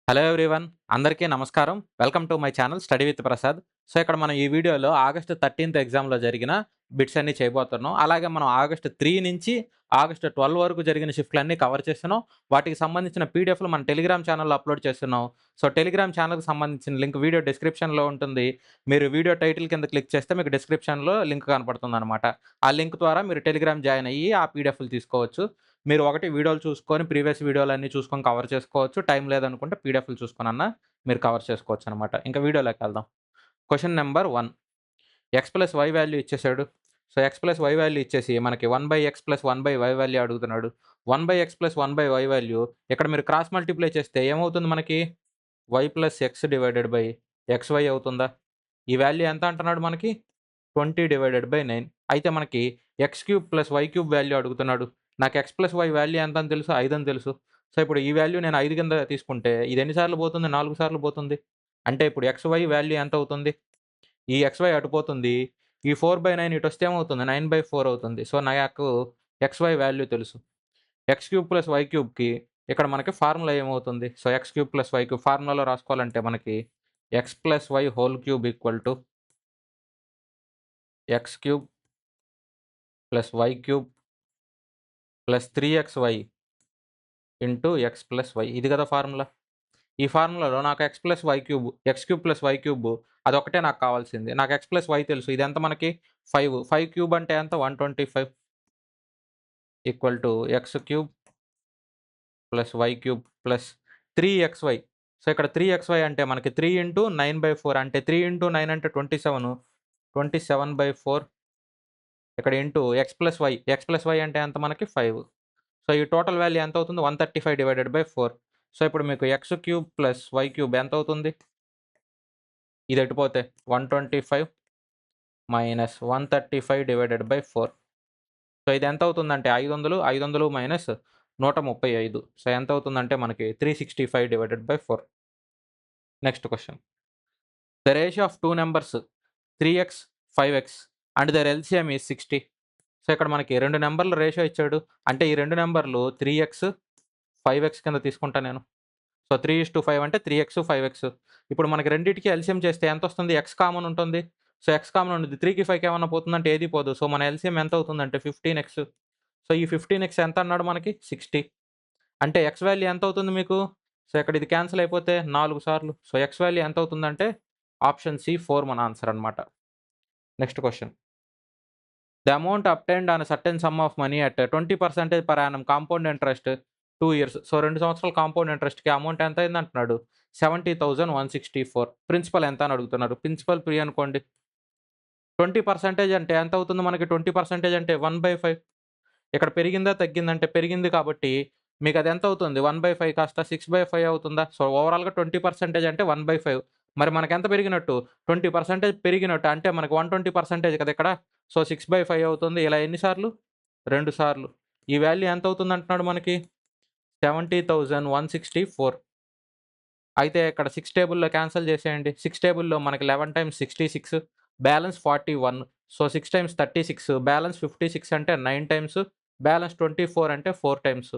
Hello everyone. అందరికీ నమస్కారం. Welcome to my channel study with Prasad. So, ఇక్కడ మనం ఈ వీడియోలో ఆగస్ట్ 13థ్ ఎగ్జామ్‌లో జరిగిన బిట్స్ అన్నీ చేయబోతున్నాం. అలాగే మనం ఆగస్ట్ 3 నుంచి ఆగస్ట్ 12 వరకు జరిగిన షిఫ్ట్‌లన్నీ కవర్ చేస్తున్నాం. వాటికి సంబంధించిన పీడిఎఫ్‌లు మన టెలిగ్రామ్ ఛానెల్‌లో అప్‌లోడ్ చేస్తున్నాం. సో, టెలిగ్రామ్ ఛానెల్‌కి సంబంధించిన లింక్ వీడియో డిస్క్రిప్షన్‌లో ఉంటుంది. మీరు వీడియో టైటిల్ కింద క్లిక్ చేస్తే మీకు డిస్క్రిప్షన్‌లో లింక్ కనపడుతుందనమాట. ఆ లింక్ ద్వారా మీరు టెలిగ్రామ్ జాయిన్ అయ్యి ఆ పీడిఎఫ్‌లు తీసుకోవచ్చు. మీరు ఒకటి వీడియోలు చూసుకొని ప్రీవియస్ వీడియోలన్నీ చూసుకొని కవర్ చేసుకోవచ్చు. టైం లేదనుకుంటే పీడిఎఫ్‌లు చూసుకొనన్నా మీరు కవర్ చేసుకోవచ్చనమాట. ఇంకా వీడియోలోకెళ్దాం. Question number 1. X plus y value ఇచ్చేసాడు. So, x plus y value ఇచ్చేసి మనకి 1/x ప్లస్ 1/y వాల్యూ అడుగుతున్నాడు. 1/x ప్లస్ 1/y వాల్యూ ఇక్కడ మీరు క్రాస్ మల్టిప్లై చేస్తే ఏమవుతుంది మనకి? y plus x divided by xy అవుతుందా? ఈ వాల్యూ ఎంత అంటున్నాడు మనకి? 20/9. అయితే మనకి x³ ప్లస్ y³ వాల్యూ అడుగుతున్నాడు. నాకు x ప్లస్ y వాల్యూ ఎంత అని తెలుసు? 5 అని తెలుసు. సో, ఇప్పుడు ఈ వాల్యూ నేను 5 కింద తీసుకుంటే ఇది ఎన్ని సార్లు పోతుంది? 4 సార్లు పోతుంది. అంటే ఇప్పుడు xy వాల్యూ ఎంత అవుతుంది? ఈ xy అటు పోతుంది. ఈ 4/9 ఇటొస్తే ఏమవుతుంది? 9/4 అవుతుంది. సో, నాకు xy వాల్యూ తెలుసు. x³ ప్లస్ y³కి ఇక్కడ మనకి ఫార్ములా ఏమవుతుంది? సో, x³ ప్లస్ y³ ఫార్ములాలో రాసుకోవాలంటే మనకి x plus y whole cube equal to x³ plus y³ plus 3xy into x plus y ఇది కదా ఫార్ములా. ఈ ఫార్ములాలో నాకు x³ ప్లస్ y³ అదొక్కటే నాకు కావాల్సింది. నాకు x ప్లస్ y తెలుసు. ఇదెంత మనకి 5. 5³ అంటే ఎంత? 125 equal to x³ plus y³ plus 3xy. So, ఇక్కడ 3xy అంటే మనకి 3 ఇంటూ 9/4 అంటే 3 ఇంటూ 9 అంటే 27. 27/4 ఇక్కడ ఇంటూ x ప్లస్ y అంటే ఎంత మనకి 5. సో, ఈ టోటల్ వాల్యూ ఎంత అవుతుంది? 135 డివైడెడ్ బై 4. సో, ఇప్పుడు మీకు x³ ప్లస్ y³ ఎంత అవుతుంది? ఇది ఎటుపోతే 125 మైనస్ 135 డివైడెడ్ బై 4. సో, ఇది ఎంత అవుతుందంటే 500, 500 మైనస్ 135. సో, ఎంత అవుతుందంటే మనకి 365 divided by 4. Next question. The ratio of 2 numbers 3x, 5x and their LCM is 60. So, ఇక్కడ మనకి 2 నంబర్ల రేషియో ఇచ్చాడు. అంటే ఈ 2 నంబర్లు 3x, 5x కింద తీసుకుంటా నేను. సో, 3:5 అంటే 3x, 5x. ఇప్పుడు మనకి రెండిటికి ఎల్సీఎం చేస్తే ఎంతొస్తుంది? x కామన్ ఉంటుంది. సో, x కామన్ ఉండిద్ది. 3కి 5కి ఏమన్నా పోతుందంటే ఏది పోదు. సో, మన ఎల్సీఎం ఎంత అవుతుందంటే 15x. సో, ఈ 15x ఎంత అన్నాడు మనకి? 60. అంటే x వాల్యూ ఎంత అవుతుంది మీకు? సో, ఇక్కడ ఇది క్యాన్సిల్ అయిపోతే 4 సార్లు. సో, x వాల్యూ ఎంత అవుతుందంటే ఆప్షన్ సి 4 మన ఆన్సర్ అన్నమాట. Next question. The amount obtained on a certain some of money at 20% per annum compound interest 2 years. So, 2 సంవత్సరాల కాంపౌండ్ ఇంట్రెస్ట్‌కి అమౌంట్ ఎంత అయింది అంటున్నాడు. 70,164. ప్రిన్సిపల్ ఎంత అని అడుగుతున్నారు. ప్రిన్సిపల్ ఫ్రీ అనుకోండి. 20% అంటే ఎంత అవుతుంది మనకి? 20% అంటే 1/5. ఇక్కడ పెరిగిందా? తగ్గిందంటే పెరిగింది కాబట్టి మీకు అది ఎంత అవుతుంది? 1/5 కాస్త 6/5 అవుతుందా? సో, ఓవరాల్‌గా 20% అంటే 1/5. మరి మనకెంత పెరిగినట్టు? 20% పెరిగినట్టు. అంటే మనకు 120% కదా ఇక్కడ. సో, 6/5 అవుతుంది. ఇలా ఎన్ని సార్లు? 2 సార్లు. ఈ వాల్యూ ఎంత అవుతుంది అంటున్నాడు మనకి? 70,164. అయితే ఇక్కడ 6 టేబుల్‌లో క్యాన్సెల్ చేసేయండి. 6 టేబుల్‌లో మనకి 11 times 66 balance 41. So, 6 times 36 balance 56 అంటే 9 టైమ్స్ బ్యాలెన్స్ 24 అంటే 4 టైమ్స్.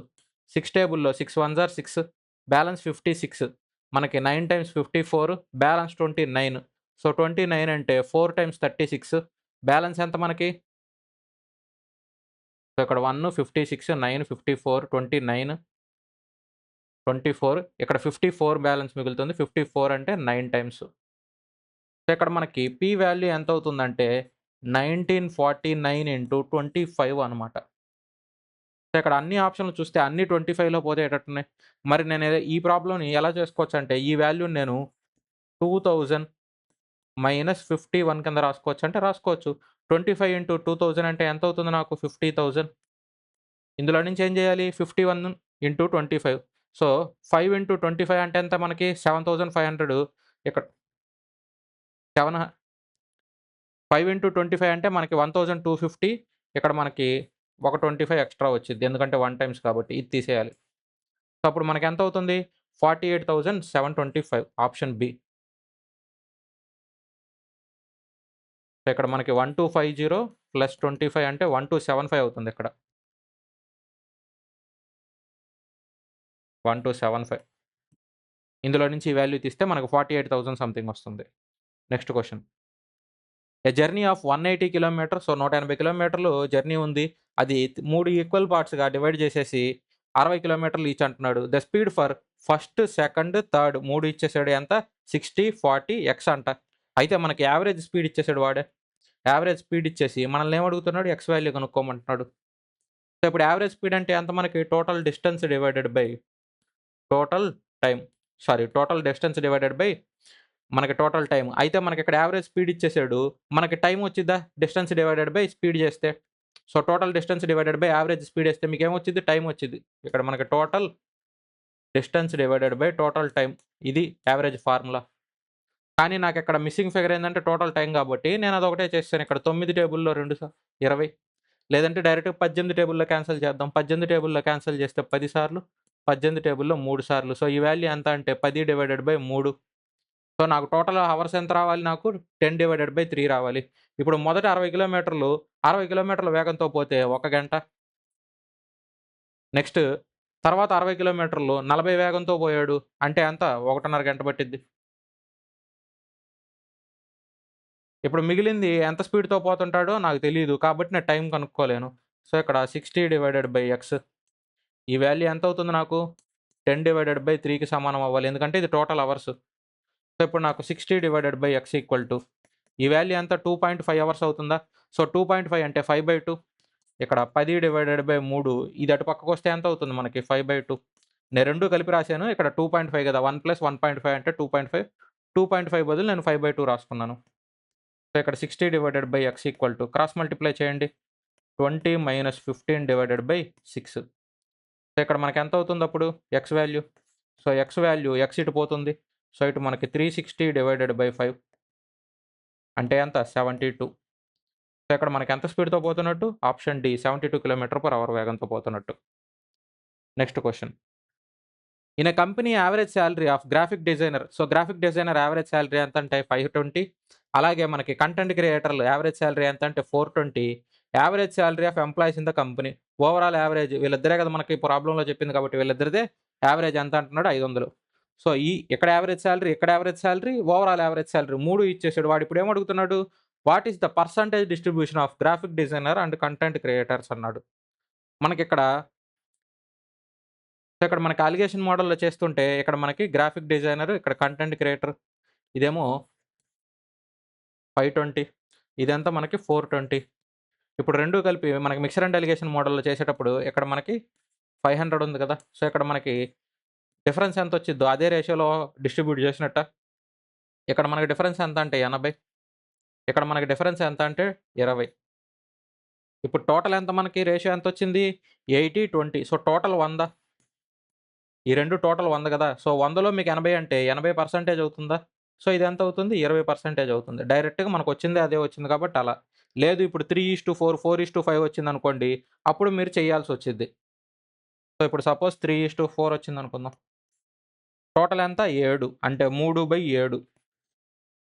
6 టేబుల్‌లో 6 వన్స్ ఆర్ 6 బ్యాలెన్స్ 56 మనకి 9 టైమ్స్ 54 బ్యాలెన్స్ 29. సో, 29 అంటే 4 టైమ్స్ 36 బ్యాలెన్స్ ఎంత మనకి? సో, ఇక్కడ 1, 56, 9, 54, 29, 24 ఇక్కడ 54 బ్యాలెన్స్ మిగులుతుంది. 54 అంటే 9 టైమ్స్. సో, ఇక్కడ మనకి పి వాల్యూ ఎంత అవుతుందంటే 1949 ఇంటూ 25 అనమాట. సో, ఇక్కడ అన్ని ఆప్షన్‌లు చూస్తే అన్ని 25లో పోతేటట్టున్నాయి. మరి నేను ఈ ప్రాబ్లమ్‌ని ఎలా చేసుకోవచ్చంటే ఈ వాల్యూని నేను 2000 మైనస్ 51 కింద రాసుకోవచ్చు అంటే రాసుకోవచ్చు. 25 ఇంటూ 2000 అంటే ఎంత అవుతుంది నాకు? 50,000. ఇందులో నుంచి ఏం చేయాలి? 51 ఇంటూ 25. సో, 5 ఇంటూ 25 అంటే ఎంత మనకి? 7,500. ఇక్కడ 7 5 ఇంటూ 25 అంటే మనకి 1,250. ఇక్కడ మనకి ఒక 25 ఎక్స్‌ట్రా వచ్చిద్ది. ఎందుకంటే 1 టైమ్స్ కాబట్టి ఇది తీసేయాలి. సో, అప్పుడు మనకెంత అవుతుంది? 48,725 ఆప్షన్ బి. సో, ఇక్కడ మనకి 1250 ప్లస్ 25 అంటే 1275 అవుతుంది ఇక్కడ. 1275. ఇందులో నుంచి ఈ వాల్యూ తీస్తే మనకు 48,000 సంథింగ్ వస్తుంది. Next question. A journey of 180 kilometres, so 180 కిలోమీటర్లు జర్నీ ఉంది. అది 3 ఈక్వల్ పార్ట్స్‌గా డివైడ్ చేసేసి 60 కిలోమీటర్లు ఈచ్ అంటున్నాడు. The speed for first, second, third 3 ఇచ్చేసాడు. ఎంత? 60, 40, ఎక్స్ అంట. అయితే మనకి యావరేజ్ స్పీడ్ ఇచ్చేసాడు వాడే. యావరేజ్ స్పీడ్ ఇచ్చేసి మనల్ని ఏమడుగుతున్నాడు? ఎక్స్ వాల్యూ కనుక్కోమంటున్నాడు. సో ఇప్పుడు యావరేజ్ స్పీడ్ అంటే ఎంత మనకి? Total distance divided by total time. Total distance divided by మనకి టోటల్ టైమ్. అయితే మనకి ఇక్కడ యావరేజ్ స్పీడ్ ఇచ్చేసాడు. మనకి టైమ్ వచ్చిద్దా? డిస్టెన్స్ డివైడెడ్ బై స్పీడ్ చేస్తే. So total distance divided by average speed వేస్తే మీకేమొచ్చిద్ది? టైమ్ వచ్చిద్ది. ఇక్కడ మనకి total distance divided by total time. ఇది యావరేజ్ ఫార్ములా. కానీ నాకిక్కడ మిస్సింగ్ ఫిగర్ ఏందంటే టోటల్ టైమ్ కాబట్టి నేను అదొకటే చేసేసాను. ఇక్కడ 9 టేబుల్‌లో 20 లేదంటే డైరెక్ట్‌గా 18 టేబుల్‌లో క్యాన్సెల్ చేద్దాం. 18 టేబుల్‌లో క్యాన్సెల్ చేస్తే 10 సార్లు, 18 టేబుల్‌లో 3 సార్లు. సో ఈ వాల్యూ ఎంత అంటే 10/3. సో నాకు టోటల్ హవర్స్ ఎంత రావాలి? నాకు 10/3 రావాలి. ఇప్పుడు మొదట 60 కిలోమీటర్లు 60 కిలోమీటర్ల వేగంతో పోతే 1 గంట. నెక్స్ట్ తర్వాత 60 కిలోమీటర్లు 40 వేగంతో పోయాడు. అంటే ఎంత? 1:30 గంట పట్టిద్ది. ఇప్పుడు మిగిలింది ఎంత స్పీడ్‌తో పోతుంటాడో నాకు తెలీదు. కాబట్టి నేను టైం కనుక్కోలేను. సో ఇక్కడ 60/x ఈ వాల్యూ ఎంత అవుతుంది నాకు? 10/3కి సమానం అవ్వాలి. ఎందుకంటే ఇది టోటల్ అవర్స్. సో ఇప్పుడు నాకు 60/x ఈక్వల్ టు ఈ వాల్యూ ఎంత? 2.5 అవర్స్ అవుతుందా? సో 2.5 అంటే 5/2. ఇక్కడ 10/3 ఇది అటు పక్కకొస్తే ఎంత అవుతుంది మనకి? 5/2. నేను 2 కలిపి రాసాను. ఇక్కడ 2.5 కదా! 1 + 1.5 అంటే 2.5. 2.5 బదులు నేను 5/2 రాసుకున్నాను. సో ఇక్కడ 60/x equal to cross multiply చేయండి. 20 - 15/6. సో ఇక్కడ మనకి ఎంత అవుతుంది అప్పుడు? X value. So X value X ఇటు పోతుంది. సో ఇటు మనకి 360/5 అంటే ఎంత? 72. సో ఇక్కడ మనకి ఎంత స్పీడ్‌తో పోతున్నట్టు? ఆప్షన్ డి 72 కిలోమీటర్/అవర్ వేగంతో పోతున్నట్టు. Next question. In a company average salary of graphic designer. So graphic designer average salary ఎంత అంటే 520. అలాగే మనకి కంటెంట్ క్రియేటర్లు యావరేజ్ సాలరీ ఎంత అంటే 420. Average salary of employees in the company. Overall average వీళ్ళిద్దరే కదా మనకి ప్రాబ్లమ్‌లో చెప్పింది కాబట్టి వీళ్ళిద్దరిదే యావరేజ్ ఎంత అంటున్నాడు? 500. సో ఇక్కడ యావరేజ్ సాలరీ, ఇక్కడ average salary, overall average salary 3 ఇచ్చేసాడు. వాడు ఇప్పుడు ఏం అడుగుతున్నాడు? What is the percentage distribution of graphic designer and content creators అన్నాడు. మనకిక్కడ సో ఇక్కడ మనకి అలిగేషన్ మోడల్‌లో చేస్తుంటే ఇక్కడ మనకి గ్రాఫిక్ డిజైనర్, ఇక్కడ కంటెంట్ క్రియేటర్ ఇదేమో 520 ఇదంతా మనకి 420. ఇప్పుడు 2 కలిపి మనకి మిక్సర్ అండ్ అలిగేషన్ మోడల్‌లో చేసేటప్పుడు ఇక్కడ మనకి 500 ఉంది కదా! సో ఇక్కడ మనకి డిఫరెన్స్ ఎంత వచ్చిద్దో అదే రేషియోలో డిస్ట్రిబ్యూట్ చేసినట్టా? ఇక్కడ మనకి డిఫరెన్స్ ఎంత అంటే 80. ఇక్కడ మనకి డిఫరెన్స్ ఎంత అంటే 20. ఇప్పుడు టోటల్ ఎంత మనకి రేషియో ఎంతొచ్చింది? 80, 20. So total 100. ఈ 2 టోటల్ 100 కదా! సో 100లో మీకు 80 అంటే 80% అవుతుందా? సో ఇదెంత అవుతుంది? 20% అవుతుంది. డైరెక్ట్‌గా మనకొచ్చిందే అదే వచ్చింది కాబట్టి అలా. లేదు ఇప్పుడు 3:4, 4:5 వచ్చిందనుకోండి. అప్పుడు మీరు చేయాల్సొచ్చిద్ది. సో ఇప్పుడు సపోజ్ 3:4 వచ్చిందనుకుందాం. టోటల్ ఎంత? 7 అంటే 3/7.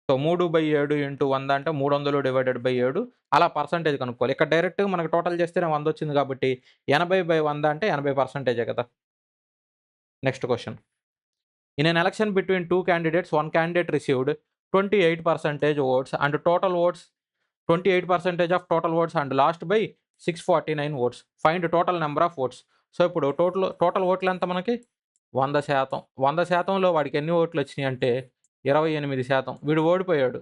సో 3/7 ఇంటూ 100 అంటే 300/7 అలా పర్సెంటేజ్ కనుక్కోవాలి. ఇక్కడ డైరెక్ట్‌గా మనకు టోటల్ చేస్తేనే 100 వచ్చింది కాబట్టి 80/100 అంటే 80% కదా! Next question. In an election between 2 candidates, one candidate received 28% votes and total votes 28% of total votes and lost by 649 votes. Find total number of votes. So ఇప్పుడు టోటల్ ఓట్లు ఎంత మనకి? 100%. 100%లో వాడికి ఎన్ని ఓట్లు వచ్చినాయి అంటే 28%. వీడు ఓడిపోయాడు.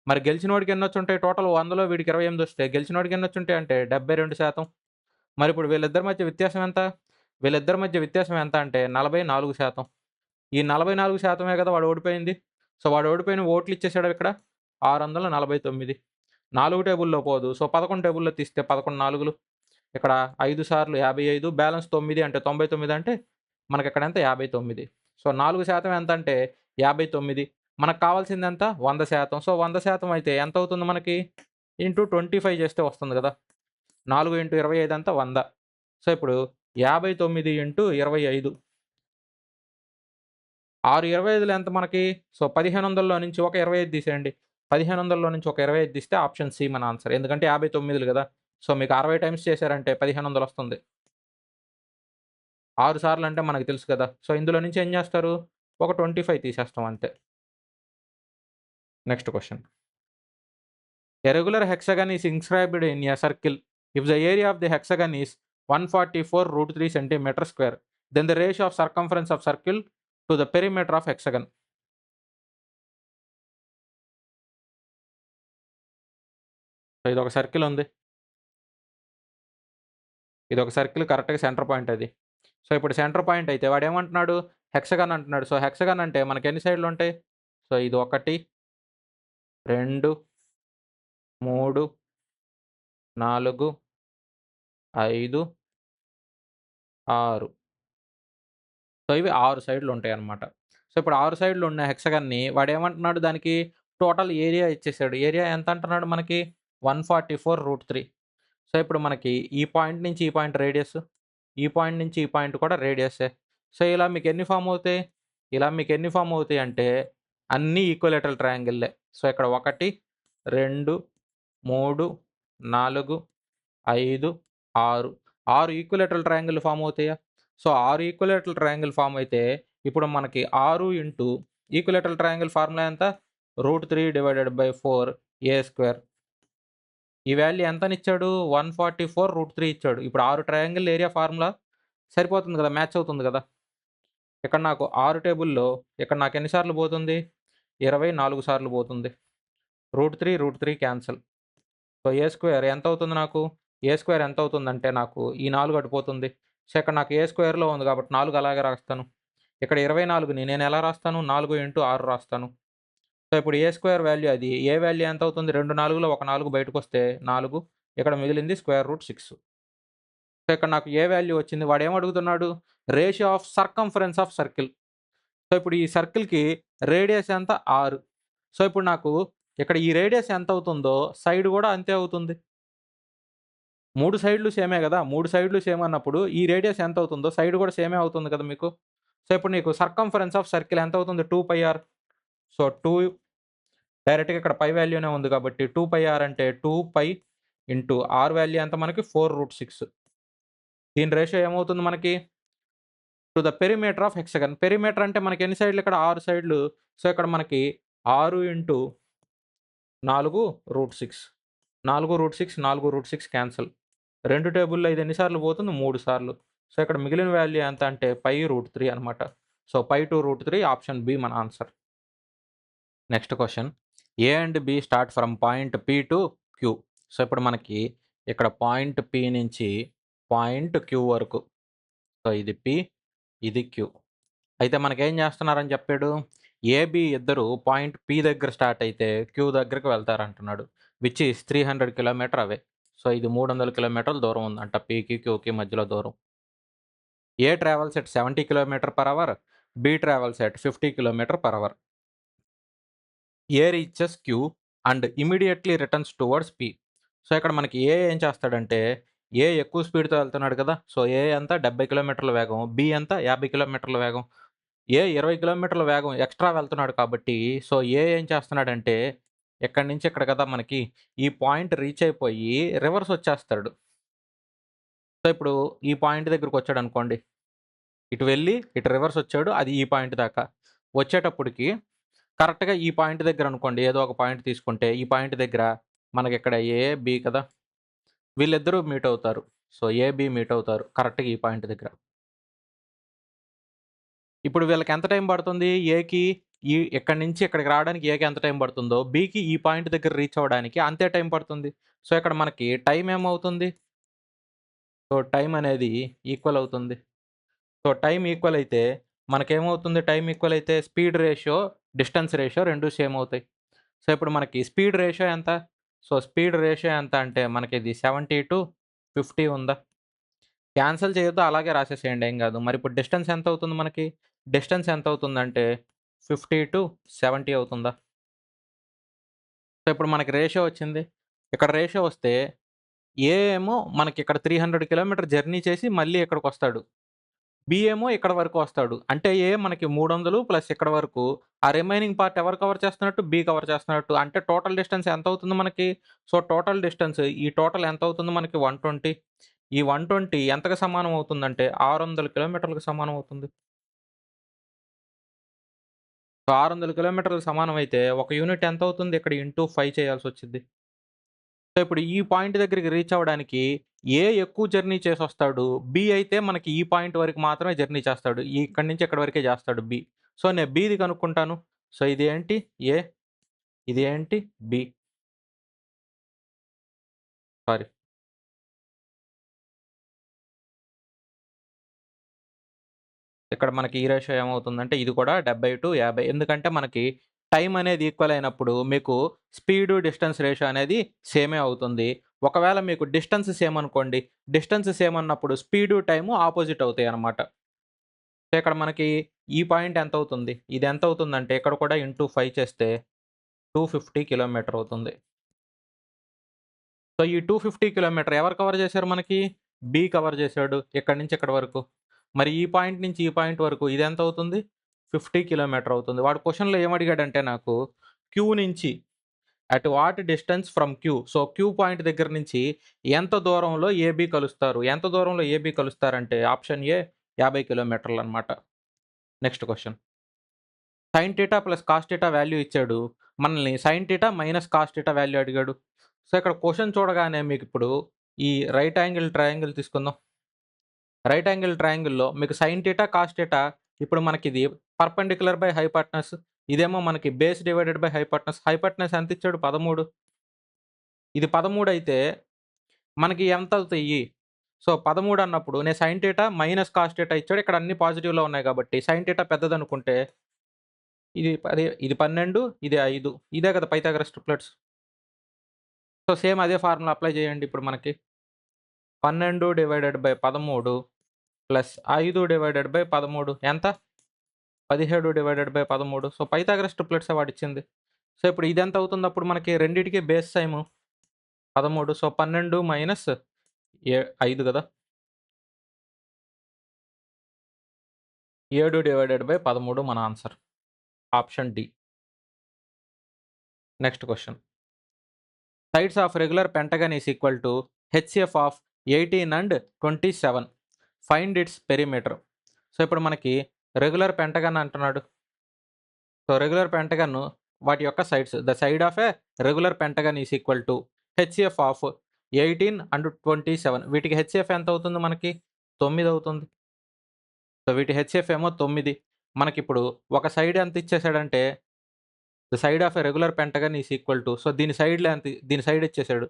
మరి గెలిచినోడికి ఎన్నొచ్చుంటాయి? టోటల్ 100లో వీడికి 28 వస్తే గెలిచినోడికి ఎన్నొచ్చుంటాయి అంటే 72%. మరి ఇప్పుడు వీళ్ళిద్దరి మధ్య వ్యత్యాసం ఎంత? వీళ్ళిద్దరి మధ్య వ్యత్యాసం ఎంత అంటే 44%. ఈ 44% కదా వాడు ఓడిపోయింది. సో వాడు ఓడిపోయిన ఓట్లు ఇచ్చేసాడు ఇక్కడ 649. 4 టేబుల్‌లో పోదు. సో 11 టేబుల్‌లో తీస్తే 11 నాలుగులు. ఇక్కడ 5 సార్లు 55 బ్యాలెన్స్ 9 అంటే 99 అంటే మనకిక్కడ ఎంత? 59. సో 4% ఎంత అంటే 59. మనకు కావాల్సింది ఎంత? 100%. సో 100% అయితే ఎంత అవుతుంది మనకి? ఇంటూ 25 చేస్తే వస్తుంది కదా! 4 × 25 ఎంత? 100. సో ఇప్పుడు 59 × 25. 6 25లు ఎంత మనకి? సో 1500లో నుంచి ఒక 25 తీసేయండి. 1500లో నుంచి ఒక 25 తీస్తే ఆప్షన్ సి మన ఆన్సర్. ఎందుకంటే 59లు కదా! సో మీకు 60 టైమ్స్ చేశారంటే 1500 వస్తుంది. 6 సార్లు అంటే మనకు తెలుసు కదా! సో ఇందులో నుంచి ఏం చేస్తారు? ఒక 25 తీసేస్తాం అంతే. Next question. A regular hexagon is inscribed in a circle. If the area of the hexagon is 144√3 centimeter square, then the ratio of circumference of circle to the perimeter of hexagon. So ఇదొక circle ఉంది. ఇదొక circle కరెక్ట్‌గా centre point అది. So ఇప్పుడు centre point అయితే వాడేమంటున్నాడు? Hexagon అంటున్నాడు. So hexagon అంటే మనకి ఎన్ని సైడ్‌లు ఉంటాయి? సో ఇది 1, 2, 3, 4, 5, 6. సో ఇవి 6 సైడ్‌లు ఉంటాయన్నమాట. సో ఇప్పుడు 6 సైడ్‌లు ఉన్న హెక్సాగాన్‌ని వాడేమంటున్నాడు? దానికి టోటల్ ఏరియా ఇచ్చేసాడు. ఏరియా ఎంత అంటున్నాడు మనకి? 144√3. సో ఇప్పుడు మనకి ఈ పాయింట్ నుంచి ఈ పాయింట్ రేడియస్. ఈ పాయింట్ నుంచి ఈ పాయింట్ కూడా రేడియస్సే. సో ఇలా మీకు ఎన్ని ఫార్మ్ అవుతాయి? ఇలా మీకు ఎన్ని ఫార్మ్ అవుతాయి అంటే అన్నీ ఈక్విలేటరల్ ట్రయాంగిల్లే. సో ఇక్కడ 1, 2, 3, 4, 5, 6. 6 ఈక్విలేటరల్ ట్రయాంగిల్ ఫార్మ్ అవుతాయా? సో 6 ఈక్విలేటరల్ ట్రయాంగిల్ ఫార్మ్ అయితే ఇప్పుడు మనకి 6 ఇంటూ ఈక్విలేటరల్ ట్రయాంగిల్ ఫార్ములా ఎంత? √3/4 a స్క్వేర్. ఈ వాల్యూ ఎంతనిచ్చాడు? 144√3 ఇచ్చాడు. ఇప్పుడు 6 ట్రయాంగిల్ ఏరియా ఫార్ములా సరిపోతుంది కదా! మ్యాచ్ అవుతుంది కదా! ఇక్కడ నాకు 6 టేబుల్‌లో ఇక్కడ నాకు ఎన్ని సార్లు పోతుంది? 24 సార్లు పోతుంది. √3 క్యాన్సల్. సో ఏ స్క్వేర్ ఎంత అవుతుంది నాకు? ఏ స్క్వేర్ ఎంత అవుతుందంటే నాకు ఈ 4 అటు పోతుంది. సో ఇక్కడ నాకు ఏ స్క్వేర్‌లో ఉంది కాబట్టి 4 అలాగే రాస్తాను. ఇక్కడ 24ని నేను ఎలా రాస్తాను? 4 ఇంటూ 6 రాస్తాను. సో ఇప్పుడు ఏ స్క్వేర్ వాల్యూ అది. ఏ వాల్యూ ఎంత అవుతుంది? 2 4లో ఒక 4 బయటకొస్తే 4. ఇక్కడ మిగిలింది √6. సో ఇక్కడ నాకు ఏ వాల్యూ వచ్చింది? వాడేమడుగుతున్నాడు? Ratio of circumference of circle. So ఇప్పుడు ఈ సర్కిల్‌కి రేడియస్ ఎంత? 6. సో ఇప్పుడు నాకు ఇక్కడ ఈ రేడియస్ ఎంత అవుతుందో సైడ్ కూడా అంతే అవుతుంది. 3 సైడ్‌లు సేమే గదా! 3 సైడ్‌లు సేమ్ అన్నప్పుడు ఈ రేడియస్ ఎంత అవుతుందో సైడ్ కూడా సేమే అవుతుంది కదా మీకు. సో ఇప్పుడు నీకు సర్కంఫరెన్స్ ఆఫ్ సర్కిల్ ఎంత అవుతుంది? 2πr. సో 2 డైరెక్ట్‌గా ఇక్కడ పై వాల్యూనే ఉంది కాబట్టి 2πr అంటే 2π ఇంటూ r వాల్యూ ఎంత మనకి? 4√6. దీని రేషియో ఏమవుతుంది మనకి? To the perimeter of hexagon. Perimeter అంటే మనకి ఎన్ని సైడ్‌లు ఇక్కడ? 6 సైడ్‌లు. సో ఇక్కడ మనకి 6 ఇంటూ 4√6. 4√6, 4√6 క్యాన్సల్. 2 టేబుల్‌లో ఇది ఎన్ని సార్లు పోతుంది? 3 సార్లు. సో ఇక్కడ మిగిలిన వాల్యూ ఎంత అంటే π√3 అనమాట. సో π/√3 ఆప్షన్ బి మన answer. Next question. A and B start from point P to Q. So ఇప్పుడు మనకి ఇక్కడ పాయింట్ పి నుంచి పాయింట్ క్యూ వరకు. సో ఇది పి, ఇది క్యూ. అయితే మనకేం చేస్తున్నారని చెప్పాడు? ఏబి ఇద్దరు పాయింట్ పి దగ్గర స్టార్ట్ అయితే క్యూ దగ్గరికి వెళ్తారంటున్నాడు. Which is 300 kilometre away. So ఇది 300 కిలోమీటర్ల దూరం ఉందంట పికి, క్యూకి మధ్యలో దూరం. A travels at 70 km/h, B travels at 50 km/h. A reaches Q and immediately returns towards P. So ఇక్కడ మనకి ఏ ఏం చేస్తాడంటే ఏ ఎక్కువ స్పీడ్‌తో వెళ్తున్నాడు కదా! సో ఏ ఎంత? 70 కిలోమీటర్ల వేగం. బి ఎంత? 50 కిలోమీటర్ల వేగం. ఏ 20 కిలోమీటర్ల వేగం ఎక్స్‌ట్రా వెళ్తున్నాడు కాబట్టి సో ఏ ఏం చేస్తున్నాడంటే ఇక్కడి నుంచి ఇక్కడ కదా మనకి ఈ పాయింట్ రీచ్ అయిపోయి రివర్స్ వచ్చేస్తాడు. సో ఇప్పుడు ఈ పాయింట్ దగ్గరకొచ్చాడనుకోండి. ఇటు వెళ్ళి ఇటు రివర్స్ వచ్చాడు. అది ఈ పాయింట్ దాకా. వచ్చేటప్పటికి కరెక్ట్‌గా ఈ పాయింట్ దగ్గర అనుకోండి. ఏదో ఒక పాయింట్ తీసుకుంటే ఈ పాయింట్ దగ్గర మనకిక్కడ ఏ, బి కదా! వీళ్ళిద్దరూ మీట్ అవుతారు. సో ఏ, బి మీట్ అవుతారు కరెక్ట్‌గా ఈ పాయింట్ దగ్గర. ఇప్పుడు వీళ్ళకి ఎంత టైం పడుతుంది? ఏకి ఇక్కడి నుంచి ఇక్కడికి రావడానికి ఏకి ఎంత టైం పడుతుందో, బికి ఈ పాయింట్ దగ్గర రీచ్ అవ్వడానికి అంతే టైం పడుతుంది. సో ఇక్కడ మనకి టైం ఏమవుతుంది? సో టైం అనేది ఈక్వల్ అవుతుంది. సో టైం ఈక్వల్ అయితే మనకేమవుతుంది? టైం ఈక్వల్ అయితే speed ratio, distance ratio 2 same అవుతాయి. సో ఇప్పుడు మనకి స్పీడ్ రేషియో ఎంత? సో స్పీడ్ రేషియో ఎంత అంటే మనకిది 70-50 ఉందా? క్యాన్సెల్ చేయొద్దు. అలాగే రాసేసేయండి ఏం గాదు. మరిప్పుడు డిస్టెన్స్ ఎంత అవుతుంది మనకి? డిస్టెన్స్ ఎంత అవుతుందంటే 50-70 అవుతుందా? సో ఇప్పుడు మనకి రేషియో వచ్చింది. ఇక్కడ రేషియో వస్తే ఏ ఏమో మనకిక్కడ 300 కిలోమీటర్ జర్నీ చేసి మళ్ళీ ఇక్కడికొస్తాడు. బి ఏమో ఇక్కడ వరకు వస్తాడు. అంటే ఏ మనకి 300 ప్లస్ ఇక్కడ వరకు. ఆ రిమైనింగ్ పార్ట్ ఎవరు కవర్ చేస్తున్నట్టు? బి కవర్ చేస్తున్నట్టు. అంటే టోటల్ డిస్టెన్స్ ఎంత అవుతుంది మనకి? సో టోటల్ డిస్టెన్స్ ఈ టోటల్ ఎంత అవుతుంది మనకి? 120. ఈ 120 ఎంతకు సమానం అవుతుందంటే 600 కిలోమీటర్లకు సమానం అవుతుంది. సో 600 కిలోమీటర్లకు సమానం అయితే ఒక యూనిట్ ఎంత అవుతుంది? ఇక్కడ ఇంటూ 5 చేయాల్సి వచ్చింది. సో ఇప్పుడు ఈ పాయింట్ దగ్గరికి రీచ్ అవ్వడానికి ఏ ఎక్కువ జర్నీ చేసొస్తాడు? బి అయితే మనకి ఈ పాయింట్ వరకు మాత్రమే జర్నీ చేస్తాడు. ఇక్కడి నుంచి ఇక్కడి వరకే చేస్తాడు బి. సో నేను బిది కనుక్కుంటాను. సో ఇది ఏంటి? ఏ. ఇది ఏంటి? బి. సారీ. ఇక్కడ మనకి ఈ రేషియో ఏమవుతుందంటే ఇది కూడా 70/50. ఎందుకంటే మనకి టైం అనేది ఈక్వల్ అయినప్పుడు మీకు స్పీడు, డిస్టెన్స్ రేషియో అనేది సేమే అవుతుంది. ఒకవేళ మీకు డిస్టెన్స్ సేమ్ అనుకోండి. డిస్టెన్స్ సేమ్ అన్నప్పుడు స్పీడు, టైము ఆపోజిట్ అవుతాయన్నమాట. సో ఇక్కడ మనకి ఈ పాయింట్ ఎంత అవుతుంది? ఇది ఎంత అవుతుందంటే ఇక్కడ కూడా ఇంటూ 5 చేస్తే 250 కిలోమీటర్ అవుతుంది. సో ఈ 250 కిలోమీటర్ ఎవరు కవర్ చేశారు మనకి? బి కవర్ చేశాడు. ఇక్కడి నుంచి ఇక్కడి వరకు. మరి ఈ పాయింట్ నుంచి ఈ పాయింట్ వరకు ఇదెంత అవుతుంది? 50 కిలోమీటర్ అవుతుంది. వాడు క్వెషన్‌లో ఏమడిగాడంటే నాకు క్యూ నుంచి at what distance from Q. So Q point దగ్గర నుంచి ఎంత దూరంలో ఏబీ కలుస్తారు? ఎంత దూరంలో ఏబీ కలుస్తారంటే ఆప్షన్ ఏ 50 కిలోమీటర్లనమాట. Next question. Sine theta plus cos theta value ఇచ్చాడు. మనల్ని sine theta minus cos theta value అడిగాడు. సో ఇక్కడ క్వెషన్ చూడగానే మీకిప్పుడు ఈ రైట్ యాంగిల్ ట్రయాంగిల్ తీసుకుందాం. రైట్ యాంగిల్ ట్రయాంగిల్‌లో మీకు సైన్ థీటా, కాస్ థీటా ఇప్పుడు మనకిది పర్పెండిక్యులర్ బై హైపాటనస్. ఇదేమో మనకి base divided by hypotenuse. Hypotenuse ఎంత ఇచ్చాడు? 13. ఇది 13 అయితే మనకి ఎంత అవుతాయి? సో 13 అన్నప్పుడు నేను sign theta minus cos theta ఇచ్చాడు. ఇక్కడ అన్ని పాజిటివ్‌లో ఉన్నాయి కాబట్టి సైన్ థీటా పెద్దదనుకుంటే ఇది 10, ఇది 12, ఇది 5. ఇదే కదా పైథాగరస్ ట్రిప్లెట్స్. సో సేమ్ అదే ఫార్ములా అప్లై చేయండి ఇప్పుడు మనకి. 12/13 ప్లస్ 5/13 ఎంత? 17/13. సో పైథాగరస్ ట్రిప్లెట్సే వాడిచ్చింది. సో ఇప్పుడు ఇదెంత అవుతుందప్పుడు మనకి రెండిటికి బేస్ సేమ్ 13. సో 12 మైనస్ 5 కదా! 7/13 మన ఆన్సర్. Option D. Next question. Sides of regular pentagon is equal to HCF of 18 and 27. Find its perimeter. So ఇప్పుడు మనకి రెగ్యులర్ పెంటగాన్ అంటున్నాడు. సో రెగ్యులర్ పెంటగాన్ వాటి యొక్క sides. The side of a regular pentagon is equal to HCF of 18 and 27. వీటికి HCF ఎంత అవుతుంది మనకి? 9 అవుతుంది. సో వీటి హెచ్‌సిఎఫ్ ఏమో 9. మనకిప్పుడు ఒక సైడ్ ఎంత ఇచ్చేసాడంటే the side of a regular pentagon is equal to so దీని సైడ్ ఎంత దీని సైడ్ ఇచ్చేసాడు.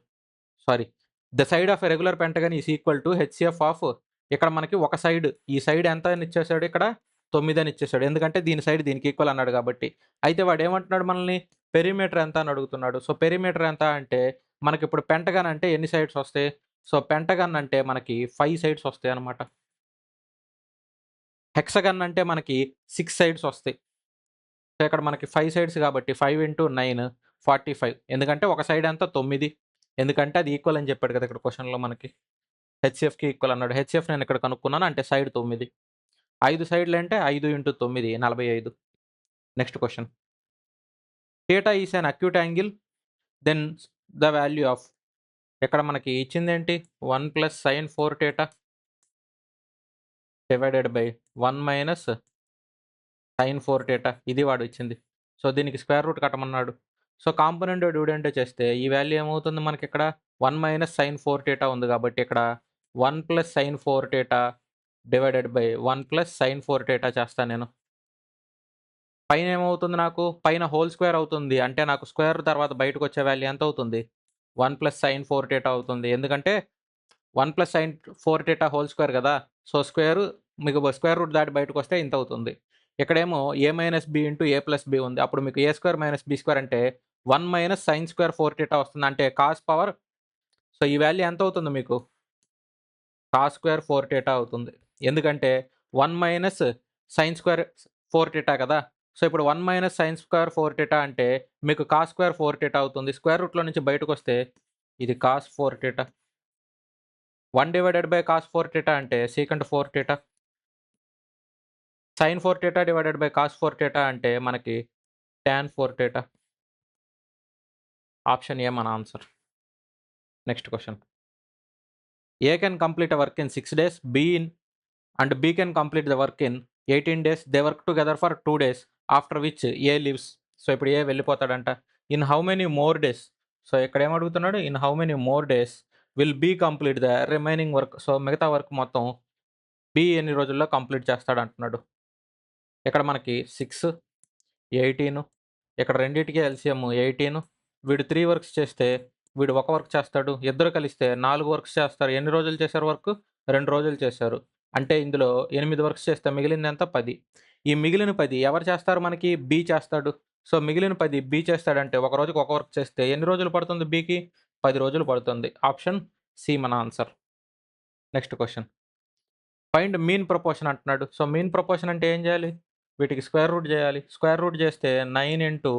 Sorry. The side of a regular pentagon is equal to HCF of ఇక్కడ మనకి ఒక సైడ్ ఈ సైడ్ ఎంత అని ఇచ్చేసాడు ఇక్కడ 9 అని ఇచ్చేసాడు. ఎందుకంటే దీని సైడ్ దీనికి ఈక్వల్ అన్నాడు కాబట్టి. అయితే వాడు ఏమంటున్నాడు మనల్ని పెరిమీటర్ ఎంత అని అడుగుతున్నాడు. సో పెరిమీటర్ ఎంత అంటే మనకిప్పుడు పెంటగాన్ అంటే ఎన్ని సైడ్స్ వస్తాయి? సో పెంటగాన్ అంటే మనకి 5 సైడ్స్ వస్తాయన్నమాట. హెక్సాగాన్ అంటే మనకి 6 సైడ్స్ వస్తాయి. సో ఇక్కడ మనకి 5 సైడ్స్ కాబట్టి 5 ఇంటూ 9 45. ఎందుకంటే ఒక సైడ్ ఎంత 9. ఎందుకంటే అది ఈక్వల్ అని చెప్పాడు కదా ఇక్కడ క్వెషన్‌లో మనకి. హెచ్‌సిఎఫ్‌కి ఈక్వల్ అన్నాడు. హెచ్‌సిఎఫ్ నేను ఇక్కడ కనుక్కున్నాను అంటే సైడ్ 9. 5 సైడ్లు అంటే 5 into 9 45. Next question. Theta is an acute angle then the value of ఇక్కడ మనకి ఇచ్చిందేంటి 1 plus sine 4 theta divided by 1 minus sine 4 theta ఇది వాడు ఇచ్చింది. సో దీనికి స్క్వేర్ రూట్ కట్టమన్నాడు. సో కాంపోనెంట్ డివిడెంట్ చేస్తే ఈ వాల్యూ ఏమవుతుంది మనకి ఇక్కడ 1 మైనస్ సైన్ 4 థీటా ఉంది కాబట్టి ఇక్కడ 1 plus sine 4 theta divided by 1 plus sine 4 theta చేస్తాను నేను. పైన ఏమవుతుంది నాకు? పైన హోల్ స్క్వేర్ అవుతుంది. అంటే నాకు స్క్వేర్ తర్వాత బయటకు వచ్చే వాల్యూ ఎంత అవుతుంది? 1 ప్లస్ సైన్ 4 థీటా అవుతుంది. ఎందుకంటే 1 plus sine 4 theta whole square కదా! సో స్క్వేర్ మీకు స్క్వేర్ రూట్ దాటి బయటకొస్తే ఇంత అవుతుంది. ఇక్కడేమో ఏ మైనస్ బి ఇంటూ ఏ ప్లస్ బి ఉంది. అప్పుడు మీకు ఏ స్క్వేర్ మైనస్ బి స్క్వేర్ అంటే 1 మైనస్ సైన్ స్క్వేర్ 4 థీటా వస్తుంది. అంటే కాస్ పవర్ సో ఈ వాల్యూ ఎంత అవుతుంది మీకు? కాస్ స్క్వేర్ 4 థీటా అవుతుంది. ఎందుకంటే 1 మైనస్ సైన్ స్క్వేర్ 4 థీటా కదా! సో ఇప్పుడు 1 మైనస్ సైన్ స్క్వేర్ 4 థీటా అంటే మీకు కాస్ స్క్వేర్ 4 థీటా అవుతుంది. స్క్వేర్ రూట్‌లో నుంచి బయటకొస్తే ఇది cos 4 theta. 1 divided by cos 4 theta అంటే secant 4 theta. Sine 4 theta divided by cos 4 theta అంటే మనకి టాన్ 4 థీటా. ఆప్షన్ ఏ మన answer. Next question. A can complete a work in 6 days, B can complete the work in 18 days. They work together for 2 days. After which A leaves. So ఇప్పుడు A వెళ్ళిపోతాడంట. In how many more days. So ఇక్కడ ఏమడుగుతున్నాడు, in how many more days will be complete the remaining work. So మిగతా work మొత్తం B ఎన్ని రోజుల్లో complete చేస్తాడు అంటున్నాడు. ఇక్కడ మనకి 6, 18, ఇక్కడ రెండిటికి ఎల్సిఎం 18. వీడు 3 వర్క్స్ చేస్తే వీడు ఒక వర్క్ చేస్తాడు. ఇద్దరు కలిస్తే 4 వర్క్స్ చేస్తారు. ఎన్ని రోజులు చేశారు వర్క్? 2 రోజులు చేశారు. అంటే ఇందులో 8 వర్క్స్ చేస్తే మిగిలింది ఎంత? 10. ఈ మిగిలిన 10 ఎవరు చేస్తారు మనకి? బి చేస్తాడు. సో మిగిలిన 10 బి చేస్తాడంటే ఒక రోజుకి ఒక వర్క్ చేస్తే ఎన్ని రోజులు పడుతుంది బికి? 10 రోజులు పడుతుంది. ఆప్షన్ సి మన answer. Next question. Find mean proportion అంటున్నాడు. సో మీన్ ప్రపోర్షన్ అంటే ఏం చేయాలి? వీటికి స్క్వేర్ రూట్ చేయాలి. స్క్వేర్ రూట్ చేస్తే 9 ఇంటూ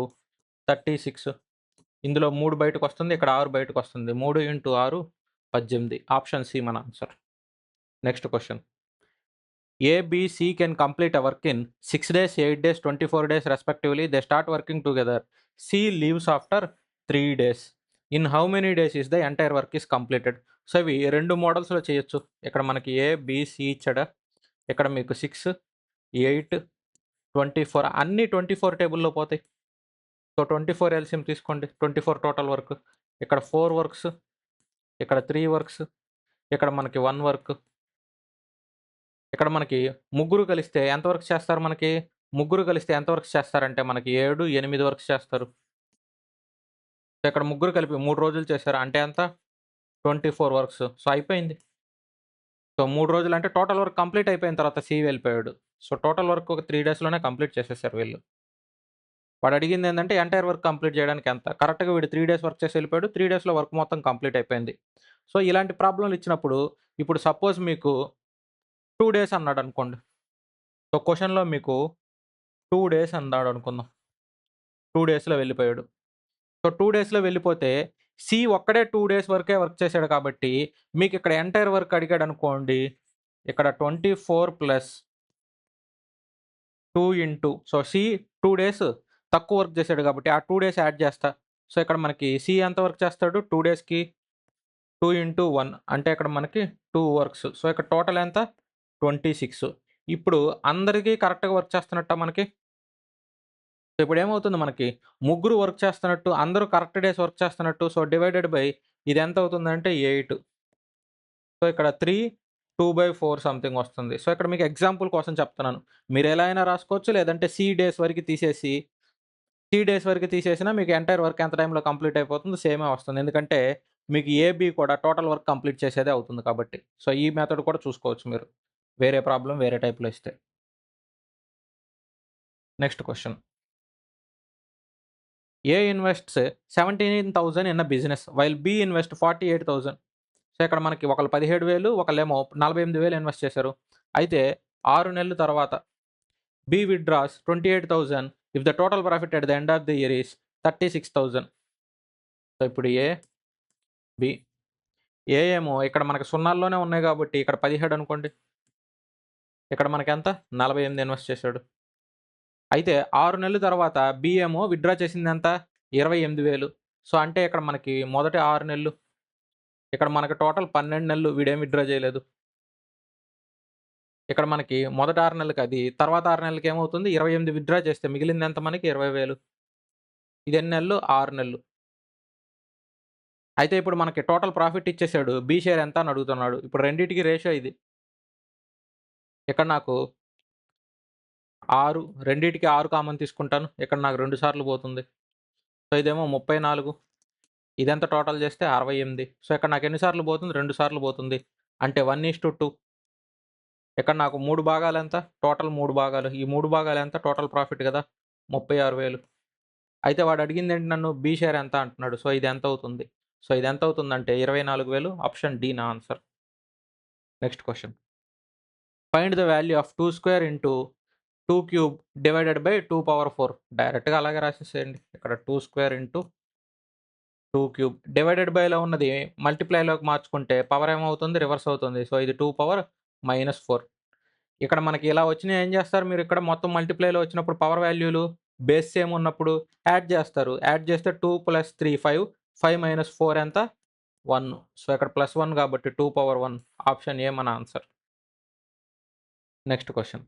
36. ఇందులో 3 బయటకు వస్తుంది, ఇక్కడ 6 బయటకు వస్తుంది. 3 ఇంటూ 6 18. ఆప్షన్ సి మన answer. Next question. A, B, C can complete a work in 6 days, 8 days, 24 days respectively. They start working together. C leaves after 3 days. In how many days is the entire work is completed. So ఇవి 2 మోడల్స్లో చేయొచ్చు. ఇక్కడ మనకి ఏ, B, C ఇచ్చాడా. ఇక్కడ మీకు 6, 8, 24 అన్నీ 24 టేబుల్లో పోతాయి. సో 24 ఎల్సిఎం తీసుకోండి. 24 టోటల్ వర్క్. ఇక్కడ 4 వర్క్స్, ఇక్కడ 3 వర్క్స్, ఇక్కడ మనకి 1 వర్క్. ఇక్కడ మనకి ముగ్గురు కలిస్తే ఎంత వర్క్స్ చేస్తారు? మనకి ముగ్గురు కలిస్తే ఎంత వర్క్స్ చేస్తారంటే మనకి 7, 8 వర్క్స్ చేస్తారు. సో ఇక్కడ ముగ్గురు కలిపి 3 రోజులు చేశారు. అంటే ఎంత? 24 వర్క్స్. సో అయిపోయింది. సో 3 రోజులు అంటే టోటల్ వర్క్ కంప్లీట్ అయిపోయిన తర్వాత సి వెళ్ళిపోయాడు. సో టోటల్ వర్క్ ఒక 3 డేస్లోనే కంప్లీట్ చేసేసారు వీళ్ళు. వాడు అడిగింది ఏంటంటే ఎంటైర్ వర్క్ కంప్లీట్ చేయడానికి ఎంత? కరెక్ట్గా వీడు 3 డేస్ వర్క్ చేసి వెళ్ళిపోయాడు. 3 డేస్లో వర్క్ మొత్తం కంప్లీట్ అయిపోయింది. సో ఇలాంటి ప్రాబ్లంలు ఇచ్చినప్పుడు ఇప్పుడు సపోజ్ మీకు 2 డేస్ అన్నాడు అనుకోండి. సో క్వశ్చన్లో మీకు 2 డేస్ అన్నాడు అనుకుందాం. 2 డేస్లో వెళ్ళిపోయాడు. సో 2 డేస్లో వెళ్ళిపోతే సి ఒక్కడే 2 డేస్ వరకే వర్క్ చేశాడు కాబట్టి మీకు ఇక్కడ ఎంటైర్ వర్క్ అడిగాడు అనుకోండి. ఇక్కడ 24 plus 2 into, so C 2 days తక్కువ వర్క్ చేశాడు కాబట్టి ఆ 2 డేస్ యాడ్ చేస్తా. సో ఇక్కడ మనకి సి ఎంత వర్క్ చేస్తాడు 2 డేస్కి? 2 ఇంటూ 1 అంటే ఇక్కడ మనకి 2 వర్క్స్. సో ఇక్కడ టోటల్ ఎంత? 26. ఇప్పుడు అందరికీ కరెక్ట్గా వర్క్ చేస్తున్నట్ట మనకి. సో ఇప్పుడు ఏమవుతుంది మనకి? ముగ్గురు వర్క్ చేస్తున్నట్టు, అందరూ కరెక్ట్ డేస్ వర్క్ చేస్తున్నట్టు. సో డివైడెడ్ బై ఇది ఎంత అవుతుందంటే 8. సో ఇక్కడ 3, 2/4 సంథింగ్ వస్తుంది. సో ఇక్కడ మీకు ఎగ్జాంపుల్ కోసం చెప్తున్నాను. మీరు ఎలా అయినా రాసుకోవచ్చు, లేదంటే సి డేస్ వరకు తీసేసినా మీకు ఎంటైర్ వర్క్ ఎంత టైంలో కంప్లీట్ అయిపోతుంది సేమే వస్తుంది. ఎందుకంటే మీకు ఏబి కూడా టోటల్ వర్క్ కంప్లీట్ చేసేదే అవుతుంది కాబట్టి. సో ఈ మెథడ్ కూడా చూసుకోవచ్చు మీరు. వేరే ప్రాబ్లం వేరే టైప్లో ఇస్తే. Next question. A invests 17,000 in a business while B invest 48,000. So ఇక్కడ మనకి ఒకళ్ళు 17,000, ఒకళ్ళేమో 48,000 ఇన్వెస్ట్ చేశారు. అయితే 6 నెలల తర్వాత B withdraws 28,000 if the total profit at the end of the year is 36,000. So ఇప్పుడు బి. ఏమో ఇక్కడ మనకి సున్నాల్లోనే ఉన్నాయి కాబట్టి ఇక్కడ 17 అనుకోండి. ఇక్కడ మనకి ఎంత? 48 ఇన్వెస్ట్ చేశాడు. అయితే 6 నెలల తర్వాత బి ఏమో విత్డ్రా చేసింది ఎంత? 28,000. సో అంటే ఇక్కడ మనకి మొదటి 6 నెలలు, ఇక్కడ మనకి టోటల్ 12 నెలలు వీడేం విత్డ్రా చేయలేదు. ఇక్కడ మనకి మొదటి 6 నెలలకి అది, తర్వాత 6 నెలలకి ఏమవుతుంది? 28 విత్డ్రా చేస్తే మిగిలింది ఎంత మనకి? 20,000. ఇది ఎన్ని నెలలు? 6 నెలలు. అయితే ఇప్పుడు మనకి టోటల్ ప్రాఫిట్ ఇచ్చేసాడు. బి షేర్ ఎంత అని అడుగుతున్నాడు. ఇప్పుడు రెండిటికి రేషియో ఇది. ఇక్కడ నాకు 6, రెండిటికి 6 కామన్ తీసుకుంటాను. ఇక్కడ నాకు 2 సార్లు పోతుంది. సో ఇదేమో 34. ఇదెంత టోటల్ చేస్తే 68. సో ఇక్కడ నాకు ఎన్ని సార్లు పోతుంది? 2 సార్లు పోతుంది. అంటే 1:2. ఇక్కడ నాకు 3 భాగాలు ఎంత? టోటల్ 3 భాగాలు. ఈ 3 భాగాలు ఎంత? టోటల్ ప్రాఫిట్ కదా, 36,000. అయితే వాడు అడిగింది ఏంటి నన్ను? బి షేర్ ఎంత అంటున్నాడు. సో ఇది ఎంత అవుతుంది? సో ఇది ఎంత అవుతుందంటే 24,000. ఆప్షన్ డి నా answer. Next question. Find the value of 2 square into 2 cube divided by 2/4. డైరెక్ట్గా అలాగే రాసేసేయండి. ఇక్కడ 2 స్క్వేర్ ఇంటూ 2 క్యూబ్ డివైడెడ్ బైలో ఉన్నది మల్టిప్లైలోకి మార్చుకుంటే పవర్ ఏమవుతుంది? రివర్స్ అవుతుంది. సో ఇది 2⁻⁻4. ఇక్కడ మనకి ఇలా వచ్చినాయి ఏం చేస్తారు మీరు? ఇక్కడ మొత్తం మల్టిప్లైలో వచ్చినప్పుడు పవర్ వాల్యూలు బేస్ సేమ్ ఉన్నప్పుడు యాడ్ చేస్తారు. యాడ్ చేస్తే 2 + 3 5, 5 - 4 ఎంత? 1. సో ఇక్కడ +1 కాబట్టి 2/1. ఆప్షన్ ఏ మన answer. Next question.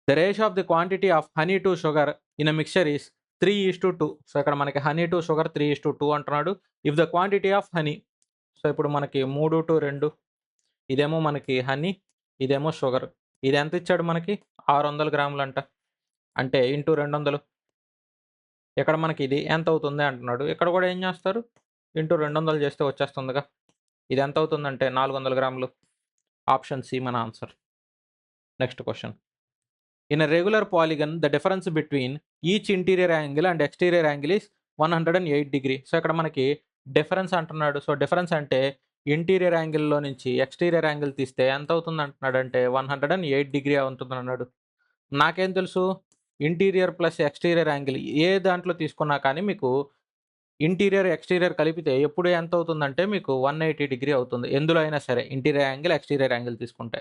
The ratio of the quantity of honey to sugar in a mixture is 3:2. So ఇక్కడ మనకి హనీ టు షుగర్ 3:2 అంటున్నాడు. If the quantity of honey, so ఇప్పుడు మనకి 3:2, ఇదేమో మనకి హనీ, ఇదేమో షుగర్. ఇది ఎంత ఇచ్చాడు మనకి? 600 గ్రాములంట. అంటే ఇంటూ 200. ఇక్కడ మనకి ఇది ఎంత అవుతుంది అంటున్నాడు. ఇక్కడ కూడా ఏం చేస్తారు? ఇంటూ 200 చేస్తే వచ్చేస్తుందిగా. ఇది ఎంత అవుతుందంటే 400 గ్రాములు. ఆప్షన్ సి మన answer. Next question. In a regular polygon the difference between each interior angle and exterior angle is 108°. So ఇక్కడ మనకి డిఫరెన్స్ అంటున్నాడు. సో డిఫరెన్స్ అంటే ఇంటీరియర్ యాంగిల్‌లో నుంచి ఎక్స్టీరియర్ యాంగిల్ తీస్తే ఎంత అవుతుంది అంటున్నాడంటే 108° ఉంటుంది అన్నాడు. నాకేం తెలుసు? Interior plus exterior angle A దాంట్లో తీసుకున్నా కానీ మీకు ఇంటీరియర్, ఎక్స్టీరియర్ కలిపితే ఎప్పుడు ఎంత అవుతుందంటే మీకు 180° అవుతుంది. ఎందులో అయినా సరే ఇంటీరియర్ యాంగిల్, ఎక్స్టీరియర్ యాంగిల్ తీసుకుంటే.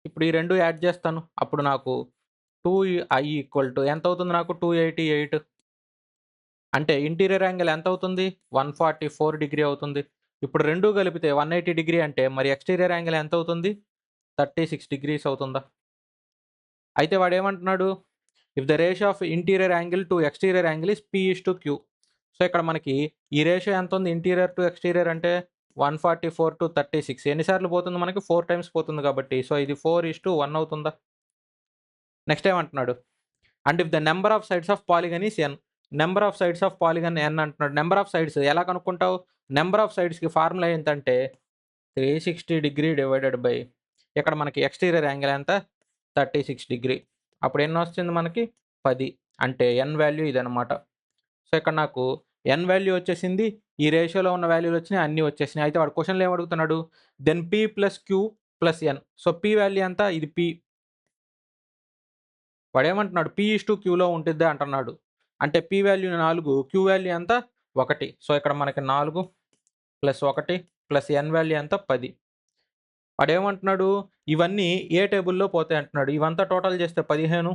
ఇప్పుడు ఈ 2 యాడ్ చేస్తాను. అప్పుడు నాకు 2i ఎంత అవుతుంది నాకు? 288. అంటే ఇంటీరియర్ యాంగిల్ ఎంత అవుతుంది? 144° అవుతుంది. ఇప్పుడు 2 కలిపితే 180° అంటే మరి ఎక్స్టీరియర్ యాంగిల్ ఎంత అవుతుంది? 36° అవుతుందా? అయితే వాడేమంటున్నాడు? If the ratio of interior angle to exterior angle is p:q. So ఇక్కడ మనకి ఈ రేషియో ఎంత ఉంది? ఇంటీరియర్ టు ఎక్స్టీరియర్ అంటే 144:36. ఎన్ని సార్లు పోతుంది మనకి? 4 టైమ్స్ పోతుంది కాబట్టి. సో ఇది 4:1 అవుతుందా? నెక్స్ట్ ఏమంటున్నాడు? And if the number of sides of polygon is n. Number of sides of polygon n అంటున్నాడు. నెంబర్ ఆఫ్ సైడ్స్ ఎలా కనుక్కుంటావు? నెంబర్ ఆఫ్ సైడ్స్‌కి ఫార్ములా ఏంటంటే 360° డివైడెడ్ బై ఇక్కడ మనకి ఎక్స్టీరియర్ యాంగిల్ ఎంత? 36°. అప్పుడు ఎన్ని వస్తుంది మనకి? 10. అంటే n వాల్యూ ఇదనమాట. సో ఇక్కడ నాకు n వాల్యూ వచ్చేసింది. ఈ రేషియోలో ఉన్న వాల్యూలు వచ్చినాయి. అన్నీ వచ్చేసినాయి. అయితే వాడు క్వెషన్‌లో ఏమడుగుతున్నాడు? Then p + q + n. So p value ఎంత? ఇది p. వాడేమంటున్నాడు? p:qలో ఉంటుద్ది అంటున్నాడు. అంటే p వాల్యూ 4, q వాల్యూ ఎంత? 1. సో ఇక్కడ మనకి 4 + 1 + n వాల్యూ ఎంత? 10. వాడేమంటున్నాడు? ఇవన్నీ ఏ టేబుల్‌లో పోతాయి అంటున్నాడు. ఇవంతా టోటల్ చేస్తే 15.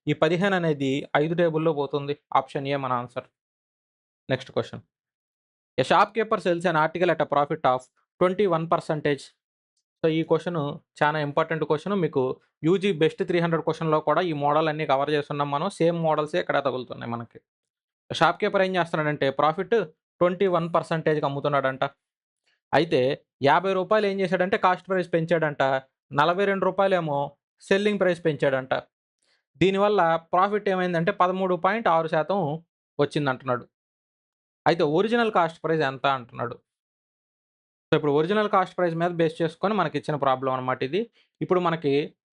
ఈ 15 అనేది 5 టేబుల్‌లో పోతుంది. ఆప్షన్ ఏ మన answer. Next question. A shop keeper cells N article at a profit of 21%. So ఈ క్వెషను చాలా ఇంపార్టెంట్ క్వెషన్. మీకు యూజీ బెస్ట్ 300 క్వెషన్‌లో కూడా ఈ మోడల్ అన్నీ కవర్ చేసున్నాం మనం. సేమ్ మోడల్సే ఇక్కడ తగులుతున్నాయి మనకి. షాప్ కీపర్ ఏం చేస్తున్నాడంటే ప్రాఫిట్ 21%కి అమ్ముతున్నాడంట. అయితే రూ. 50 ఏం చేశాడంటే కాస్ట్ ప్రైస్ పెంచాడంట. రూ. 42 ఏమో సెల్లింగ్ ప్రైస్ పెంచాడంట. దీనివల్ల ప్రాఫిట్ ఏమైందంటే 13.6% వచ్చిందంటున్నాడు. అయితే ఒరిజినల్ కాస్ట్ ప్రైస్ ఎంత అంటున్నాడు. సో ఇప్పుడు ఒరిజినల్ కాస్ట్ ప్రైస్ మీద బేస్ చేసుకొని మనకిచ్చిన ప్రాబ్లమ్ అనమాట ఇది. ఇప్పుడు మనకి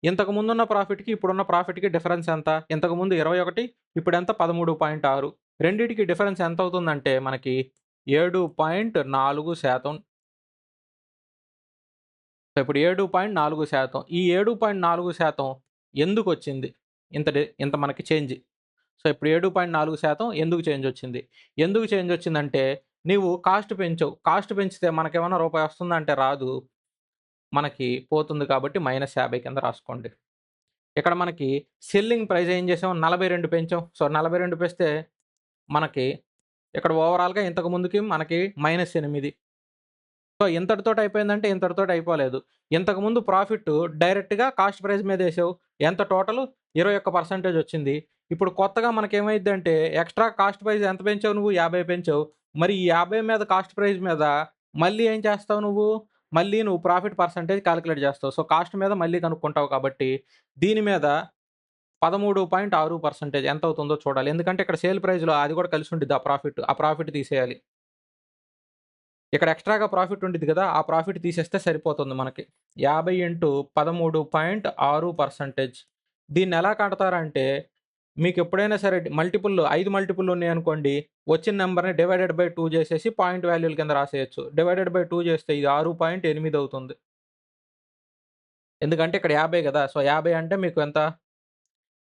ఇంతకు ముందున్న ప్రాఫిట్‌కి, ఇప్పుడున్న ప్రాఫిట్‌కి డిఫరెన్స్ ఎంత? ఇంతకుముందు 21, ఇప్పుడెంత? 13.6. రెండిటికి డిఫరెన్స్ ఎంత అవుతుందంటే మనకి 7.4%. సో ఇప్పుడు 7.4%. ఈ 7.4% ఎందుకొచ్చింది? ఇంత మనకి చేంజ్. సో ఇప్పుడు 7.4% ఎందుకు చేంజ్ వచ్చింది? ఎందుకు చేంజ్ వచ్చిందంటే నీవు కాస్ట్ పెంచావు. కాస్ట్ పెంచితే మనకేమన్నా రూపాయి వస్తుందా అంటే రాదు. మనకి పోతుంది కాబట్టి -50 కింద రాసుకోండి. ఇక్కడ మనకి సెల్లింగ్ ప్రైస్ ఏం చేసాం? 42 పెంచాం. సో 42 పెంచితే మనకి ఇక్కడ ఓవరాల్‌గా ఇంతకు ముందుకి మనకి -8. సో ఇంతటితోటి అయిపోయిందంటే ఇంతటితోటి అయిపోలేదు. ఇంతకుముందు ప్రాఫిట్ డైరెక్ట్‌గా కాస్ట్ ప్రైస్ మీదేసావు. ఎంత టోటలు? 21% వచ్చింది. ఇప్పుడు కొత్తగా మనకేమైద్దంటే ఎక్స్‌ట్రా కాస్ట్ ప్రైస్ ఎంత పెంచావు నువ్వు? 50 పెంచావు. మరి ఈ 50 మీద కాస్ట్ ప్రైస్ మీద మళ్ళీ ఏం చేస్తావు నువ్వు? మళ్ళీ నువ్వు ప్రాఫిట్ పర్సెంటేజ్ కాలిక్యులేట్ చేస్తావు. సో కాస్ట్ మీద మళ్ళీ కనుక్కుంటావు కాబట్టి దీని మీద 13.6% ఎంత అవుతుందో చూడాలి. ఎందుకంటే ఇక్కడ సేల్ ప్రైస్‌లో అది కూడా కలిసి ఉండిద్ది ఆ ప్రాఫిట్. ఆ ప్రాఫిట్ తీసేయాలి. ఇక్కడ ఎక్స్‌ట్రాగా ప్రాఫిట్ ఉండిద్ది కదా! ఆ ప్రాఫిట్ తీసేస్తే సరిపోతుంది మనకి. 50 ఇంటూ 13.6%. దీన్నెలా కడతారంటే, మీకెప్పుడైనా సరే మల్టిపుల్ 5 మల్టిపుల్ ఉన్నాయనుకోండి, వచ్చిన నంబర్‌ని డివైడెడ్ బై 2 చేసేసి పాయింట్ వాల్యూల కింద రాసేయొచ్చు. డివైడెడ్ బై 2 చేస్తే ఇది 6.8 అవుతుంది. ఎందుకంటే ఇక్కడ 50 గదా! సో 50 అంటే మీకు ఎంత?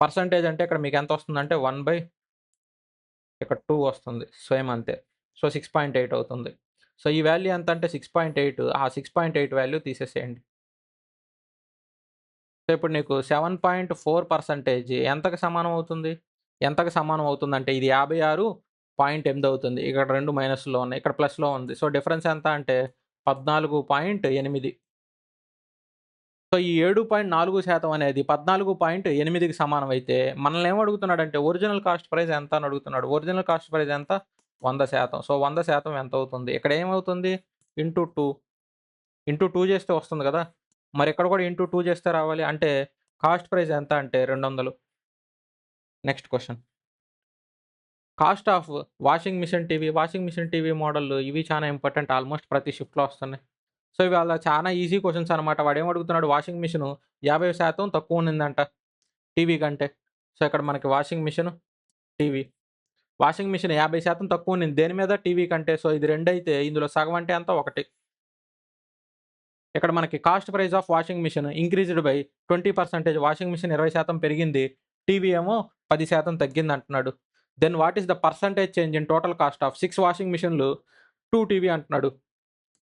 పర్సెంటేజ్ అంటే ఇక్కడ మీకెంత వస్తుందంటే 1 ఇక్కడ 2 వస్తుంది. సేమ్ అంతే. సో 6.8 అవుతుంది. సో ఈ వాల్యూ ఎంత అంటే 6.8. ఆ 6.8 వాల్యూ తీసేసేయండి. సో ఇప్పుడు నీకు 7.4% ఎంతకు సమానం అవుతుంది? ఎంతకు సమానం అవుతుందంటే ఇది 56.8 అవుతుంది. ఇక్కడ 2 మైనస్‌లో ఉన్నాయి. ఇక్కడ ప్లస్‌లో ఉంది. సో డిఫరెన్స్ ఎంత అంటే 14.8. సో, ఈ 7.4% అనేది 14.8కి సమానం అయితే, మనల్ని ఏం అడుగుతున్నాడంటే ఒరిజినల్ కాస్ట్ ప్రైస్ ఎంత అని అడుగుతున్నాడు. ఒరిజినల్ కాస్ట్ ప్రైస్ ఎంత? 100%. సో, 100% ఎంత అవుతుంది? ఇక్కడ ఏమవుతుంది? ఇంటూ 2 ఇంటూ 2 చేస్తే వస్తుంది కదా! మరి ఇక్కడ కూడా ఇంటూ 2 చేస్తే రావాలి. అంటే కాస్ట్ ప్రైస్ ఎంత అంటే 200. Next question. Cost of washing machine TV. Washing machine TV మోడల్‌లు ఇవి చాలా ఇంపార్టెంట్. ఆల్మోస్ట్ ప్రతి షిఫ్ట్‌లో వస్తున్నాయి. సో, ఇవాళ చాలా ఈజీ క్వెషన్స్ అనమాట. వాడేం అడుగుతున్నాడు, వాషింగ్ మిషను 50% తక్కువ ఉన్నిందంట టీవీ కంటే. సో, ఇక్కడ మనకి washing machine, TV. Washing machine 50% తక్కువ ఉన్నింది. దేని మీద? టీవీ కంటే. సో, ఇది 2 అయితే ఇందులో సగం అంటే ఎంత? 1. ఇక్కడ మనకి cost price of washing machine increased by 20%. Washing machine 20% పెరిగింది. టీవీ ఏమో 10% తగ్గిందంటున్నాడు. Then what is the percentage change in total cost of 6 washing మిషన్‌లు, 2 టీవీ అంటున్నాడు.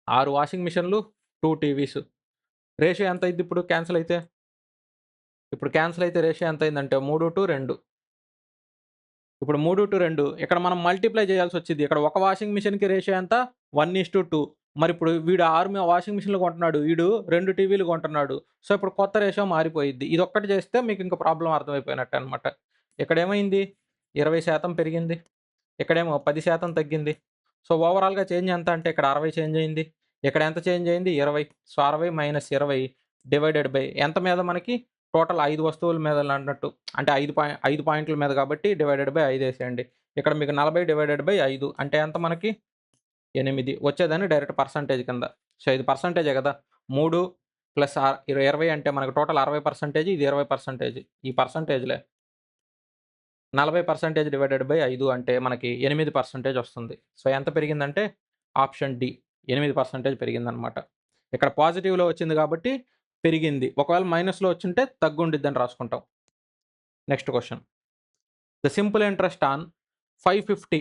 6 వాషింగ్ మిషన్‌లు, 2 టీవీస్. రేషియో ఎంత అయ్యిద్ది ఇప్పుడు క్యాన్సెల్ అయితే? ఇప్పుడు క్యాన్సెల్ అయితే రేషియో ఎంత అయిందంటే 3:2. ఇప్పుడు 3:2 ఇక్కడ మనం మల్టిప్లై చేయాల్సొచ్చిద్ది. ఇక్కడ ఒక వాషింగ్ మిషన్‌కి రేషియో ఎంత? 1:2. మరిప్పుడు వీడు 6 వాషింగ్ మిషన్‌లు కొంటున్నాడు. ఈడు 2 టీవీలు కొంటున్నాడు. సో, ఇప్పుడు కొత్త రేషియో మారిపోయిద్ది. ఇదొక్కటి చేస్తే మీకింక ప్రాబ్లమ్ అర్థమైపోయినట్టే అనమాట. ఇక్కడేమైంది? 20% పెరిగింది. ఇక్కడేమో 10% తగ్గింది. సో, ఓవరాల్‌గా చేంజ్ ఎంత అంటే ఇక్కడ 60 చేంజ్ అయింది. ఇక్కడ ఎంత చేంజ్ అయింది? 20. సో, 60 - 20 డివైడెడ్ బై ఎంత మీద మనకి? టోటల్ 5 వస్తువుల మీద అన్నట్టు. అంటే 5 పాయింట్ల మీద కాబట్టి డివైడెడ్ బై 5 ఏసేయండి. ఇక్కడ మీకు 40 డివైడెడ్ బై 5 అంటే ఎంత మనకి? 8 వచ్చేదాన్ని డైరెక్ట్ పర్సెంటేజ్ కింద. సో, ఇది పర్సెంటేజే గదా! 3 ప్లస్ 20 అంటే మనకు టోటల్ 60%, ఇది 20%. ఈ పర్సెంటేజ్‌లే. 40% డివైడెడ్ బై 5 అంటే మనకి 8% వస్తుంది. సో, ఎంత పెరిగిందంటే ఆప్షన్ డి 8% పెరిగిందనమాట. ఇక్కడ పాజిటివ్‌లో వచ్చింది కాబట్టి పెరిగింది. ఒకవేళ మైనస్‌లో వచ్చుంటే తగ్గుండిద్దని రాసుకుంటాం. Next question. The simple interest on 550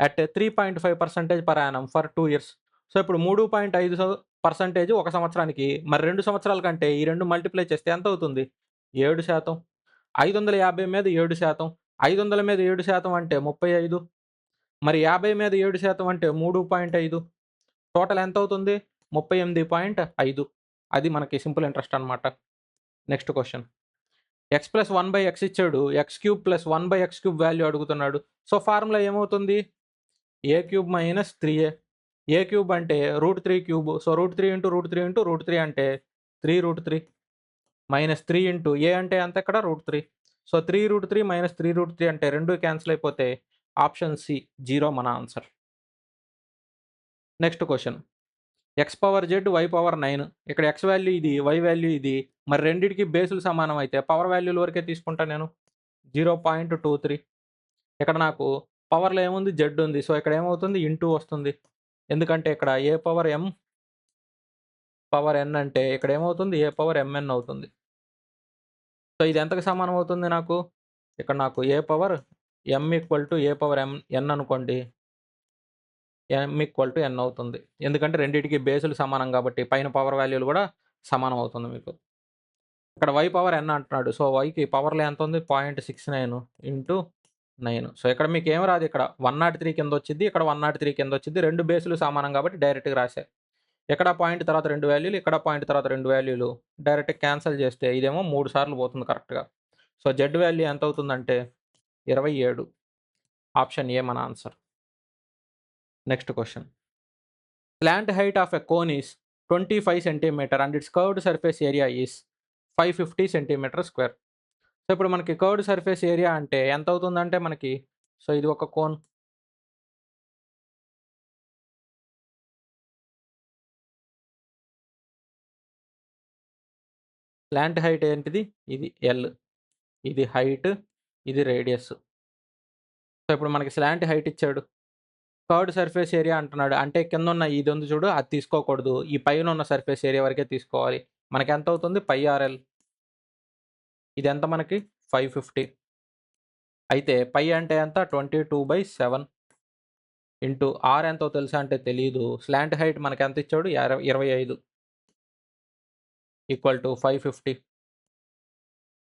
at 3.5% per annum for 2 years. So, ఇప్పుడు 3.5% ఒక సంవత్సరానికి. మరి 2 సంవత్సరాల కంటే ఈ 2 మల్టిప్లై చేస్తే ఎంత అవుతుంది? 7%. 550 మీద 7%. 500 మీద 7% అంటే 35. మరి 50 మీద 7% అంటే 3.5. టోటల్ ఎంత అవుతుంది? 38.5. అది మనకి సింపుల్ ఇంట్రెస్ట్ అనమాట. Next question. x + 1/x ఇచ్చాడు. x³ + 1/x³ వాల్యూ అడుగుతున్నాడు. సో, ఫార్ములా ఏమవుతుంది? a³ - 3a. a³ అంటే √3³ సో, √3 × √3 × √3 అంటే 3√3 -3 ఇంటూ a అంటే ఎంత ఇక్కడ? √3. సో, 3√3 - 3√3 అంటే 2 క్యాన్సిల్ అయిపోతే ఆప్షన్ సి 0 మన answer. Next question. x⁻z y⁻9 ఇక్కడ x వాల్యూ ఇది, y వాల్యూ ఇది. మరి రెండిటికి బేసులు సమానం అయితే పవర్ వాల్యూల వరకే తీసుకుంటా నేను. 0.23. ఇక్కడ నాకు పవర్‌లో ఏముంది? z ఉంది. సో, ఇక్కడ ఏమవుతుంది? ఇంటూ వస్తుంది. ఎందుకంటే ఇక్కడ a⁻m⁻n అంటే ఇక్కడ ఏమవుతుంది? a⁻mn అవుతుంది. సో, ఇది ఎంతకు సమానం అవుతుంది నాకు? ఇక్కడ నాకు a⁻m a⁻mn అనుకోండి. m n అవుతుంది. ఎందుకంటే రెండిటికి బేసులు సమానం కాబట్టి పైన పవర్ వాల్యూలు కూడా సమానం అవుతుంది మీకు. ఇక్కడ y⁻n అంటున్నాడు. సో, yకి పవర్‌లో ఎంత ఉంది? 0.69 ఇంటూ 9. సో, ఇక్కడ మీకేం రాదు ఇక్కడ 103 కింద వచ్చిద్ది. ఇక్కడ 103 కింద వచ్చిద్ది. 2 బేసులు సమానం కాబట్టి డైరెక్ట్‌గా రాసా. ఇక్కడ పాయింట్ తర్వాత 2 వాల్యూలు, ఇక్కడ పాయింట్ తర్వాత 2 వాల్యూలు డైరెక్ట్‌గా క్యాన్సెల్ చేస్తే ఇదేమో 3 సార్లు పోతుంది కరెక్ట్‌గా. సో, z వాల్యూ ఎంత అవుతుందంటే 27. ఆప్షన్ ఏ మన answer. Next question. Slant height of a cone is 25 centimeter and its curved surface area is 550 centimeter square. So, ఇప్పుడు మనకి కర్వ్డ్ సర్ఫేస్ ఏరియా అంటే ఎంత అవుతుందంటే మనకి, సో, ఇది ఒక కోన్. స్లాంట్ హైట్ ఏంటిది? ఇది ఎల్. ఇది హైట్, ఇది రేడియస్. సో, ఇప్పుడు మనకి స్లాంట్ హైట్ ఇచ్చాడు. కర్వ్డ్ సర్ఫేస్ ఏరియా అంటున్నాడు. అంటే కిందున్న ఇది ఉంది చూడు అది తీసుకోకూడదు. ఈ పైన ఉన్న సర్ఫేస్ ఏరియా వరకే తీసుకోవాలి. మనకి ఎంత అవుతుంది? πrl. ఇది ఎంత మనకి? 550. అయితే π అంటే ఎంత? 22/7 ఇంటూ r ఎంతో తెలుసా అంటే తెలీదు. స్లాంట్ హైట్ మనకి ఎంత ఇచ్చాడు? 25 ఈక్వల్ టు 550.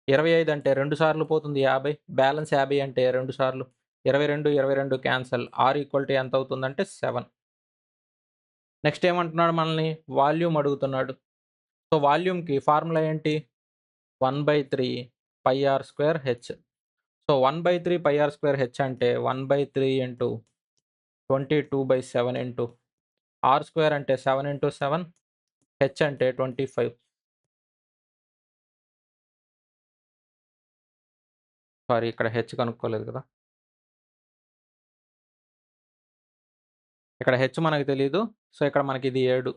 25 అంటే 2 సార్లు పోతుంది 50. బ్యాలెన్స్ 50 అంటే 2 సార్లు. 22, 22 క్యాన్సెల్. r ఈక్వల్ టు ఎంత అవుతుందంటే 7. నెక్స్ట్ ఏమంటున్నాడు మనల్ని? వాల్యూమ్ అడుగుతున్నాడు. సో వాల్యూమ్కి ఫార్ములా ఏంటి? 1/3 pi R square H. So 1/3 pi R square H అంటే 1/3 ఇంటూ 22/7 ఇంటూ ఆర్ స్క్వేర్ అంటే 7 ఇంటూ 7, హెచ్ అంటే 25. సారీ, ఇక్కడ హెచ్ కనుక్కోలేదు కదా. ఇక్కడ హెచ్ మనకు తెలీదు. సో ఇక్కడ మనకి ఇది 7,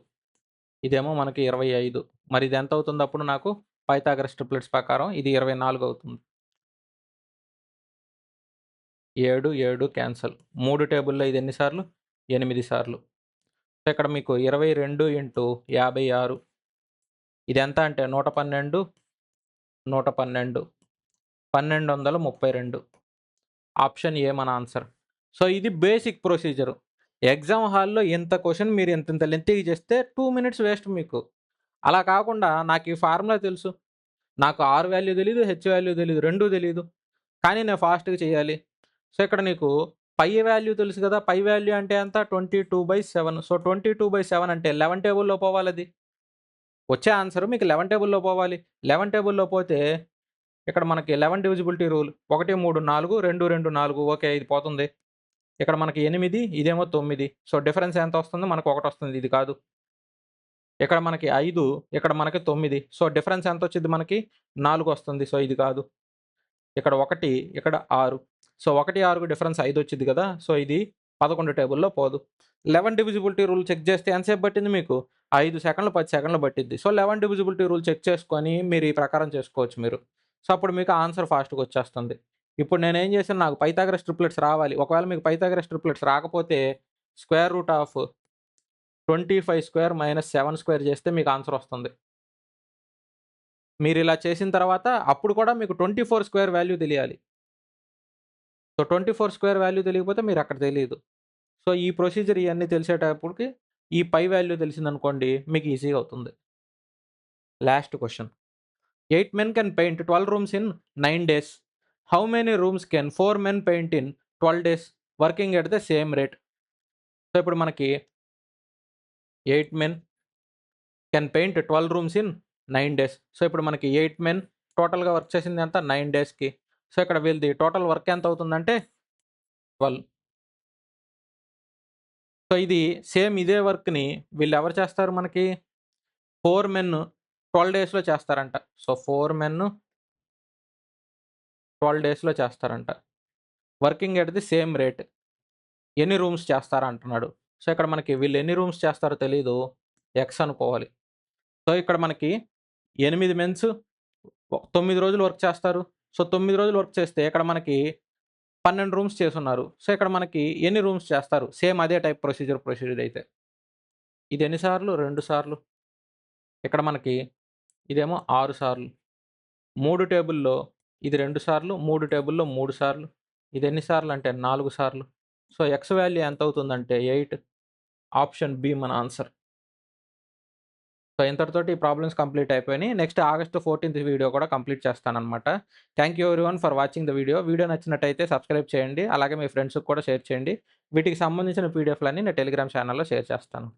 ఇదేమో మనకి 25. మరి ఇది ఎంత అవుతుంది అప్పుడు నాకు? పైథాగరస్ ట్రిప్లెట్స్ ప్రకారం ఇది 24 అవుతుంది. 7, 7 క్యాన్సల్. 3 టేబుల్లో ఇది ఎన్ని సార్లు? 8 సార్లు. సో ఇక్కడ మీకు 22 ఇంటూ 56, ఇది ఎంత అంటే 112, 112, 1232. ఆప్షన్ ఏ మన ఆన్సర్. సో ఇది బేసిక్ ప్రొసీజర్. ఎగ్జామ్ హాల్‌లో ఇంత క్వెషన్ మీరు ఇంతింత లెంతీగా చేస్తే 2 మినిట్స్ వేస్ట్ మీకు. అలా కాకుండా నాకు ఈ ఫార్ములా తెలుసు, నాకు ఆర్ వాల్యూ తెలీదు, హెచ్ వాల్యూ తెలీదు, రెండూ తెలీదు. కానీ నేను ఫాస్ట్‌గా చేయాలి. సో ఇక్కడ నీకు పై వాల్యూ తెలుసు కదా. పై వాల్యూ అంటే ఎంత? 22/7. సో 22/7 అంటే 11 టేబుల్‌లో పోవాలది. వచ్చే ఆన్సర్ మీకు 11 టేబుల్‌లో పోవాలి. 11 టేబుల్‌లో పోతే ఇక్కడ మనకి 11 డివిజిబిలిటీ రూల్. 1, 3, 4, 2, 2, 4. ఓకే, ఇది పోతుంది. ఇక్కడ మనకి 8, ఇదేమో 9. సో డిఫరెన్స్ ఎంత వస్తుంది? మనకు 1 వస్తుంది, ఇది కాదు. ఇక్కడ మనకి 5, ఇక్కడ మనకి 9. సో డిఫరెన్స్ ఎంత వచ్చింది మనకి? 4 వస్తుంది. సో ఇది కాదు. ఇక్కడ 1, ఇక్కడ 6. సో 1, 6కు డిఫరెన్స్ 5 వచ్చింది కదా. సో ఇది 11 టేబుల్‌లో పోదు. 11 డివిజిబిలిటీ రూల్ చెక్ చేస్తే ఎంతసేపు పట్టింది మీకు? 5 సెకన్లు, 10 సెకన్లు పట్టిద్ది. సో 11 డివిజిబిలిటీ రూల్ చెక్ చేసుకొని మీరు ఈ ప్రకారం చేసుకోవచ్చు మీరు. సో అప్పుడు మీకు ఆన్సర్ ఫాస్ట్‌గా వచ్చేస్తుంది. ఇప్పుడు నేనేం చేశాను, నాకు పైథాగరస్ ట్రిప్లెట్స్ రావాలి. ఒకవేళ మీకు పైథాగరస్ ట్రిప్లెట్స్ రాకపోతే square root of 25 square minus 7 square చేస్తే మీకు ఆన్సర్ వస్తుంది. మీరు ఇలా చేసిన తర్వాత అప్పుడు కూడా మీకు 24 స్క్వేర్ వాల్యూ తెలియాలి. సో 24 స్క్వేర్ వాల్యూ తెలియకపోతే మీరు అక్కడ తెలీదు. సో ఈ ప్రొసీజర్ ఇయన్నీ తెలిసేటప్పటికి ఈ పై వాల్యూ తెలిసిందనుకోండి మీకు ఈజీగా అవుతుంది. Last question. 8 men can paint 12 rooms in 9 days. How many rooms can 4 men paint in 12 days working at the same rate? So ఇప్పుడు మనకి 8 men can paint 12 rooms in 9 days. So ఇప్పుడు మనకి 8 men టోటల్‌గా work చేసింది ఎంత? 9 డేస్‌కి. So ఇక్కడ వీళ్ళది టోటల్ వర్క్ ఎంత అవుతుందంటే 12. సో ఇది సేమ్ ఇదే వర్క్‌ని వీళ్ళు ఎవరు చేస్తారు మనకి? 4 men 12 డేస్‌లో చేస్తారంట. సో 4 men 12 డేస్‌లో చేస్తారంట. Working at the same rate. ఎన్ని రూమ్స్ చేస్తారా అంటున్నాడు. సో ఇక్కడ మనకి వీళ్ళు ఎన్ని రూమ్స్ చేస్తారో తెలీదు. ఎక్స్ అనుకోవాలి. సో ఇక్కడ మనకి 8 మెన్స్ 9 రోజులు వర్క్ చేస్తారు. సో 9 రోజులు వర్క్ చేస్తే ఇక్కడ మనకి 12 రూమ్స్ చేసున్నారు. సో ఇక్కడ మనకి ఎన్ని రూమ్స్ చేస్తారు? సేమ్ అదే టైప్ ప్రొసీజర్ అయితే. ఇది ఎన్ని సార్లు? 2 సార్లు. ఇక్కడ మనకి ఇదేమో 6 సార్లు. 3 టేబుల్‌లో ఇది 2 సార్లు, 3 టేబుల్‌లో 3 సార్లు. ఇది ఎన్ని సార్లు అంటే 4 సార్లు. సో ఎక్స్ వాల్యూ ఎంత అవుతుందంటే 8. ఆప్షన్ బి మన ఆన్సర్. సో ఇంతటితోటి ఈ ప్రాబ్లమ్స్ కంప్లీట్ అయిపోయినాయి. నెక్స్ట్ ఆగస్ట్ 14థ్ వీడియో కూడా కంప్లీట్ చేస్తాననమాట. Thank you everyone for watching the video. Video నచ్చినట్టయితే సబ్స్క్రైబ్ చేయండి. అలాగే మీ ఫ్రెండ్స్‌కి కూడా షేర్ చేయండి. వీటికి సంబంధించిన పీడిఎఫ్‌లన్నీ నేను టెలిగ్రామ్ ఛానల్‌లో షేర్ చేస్తాను.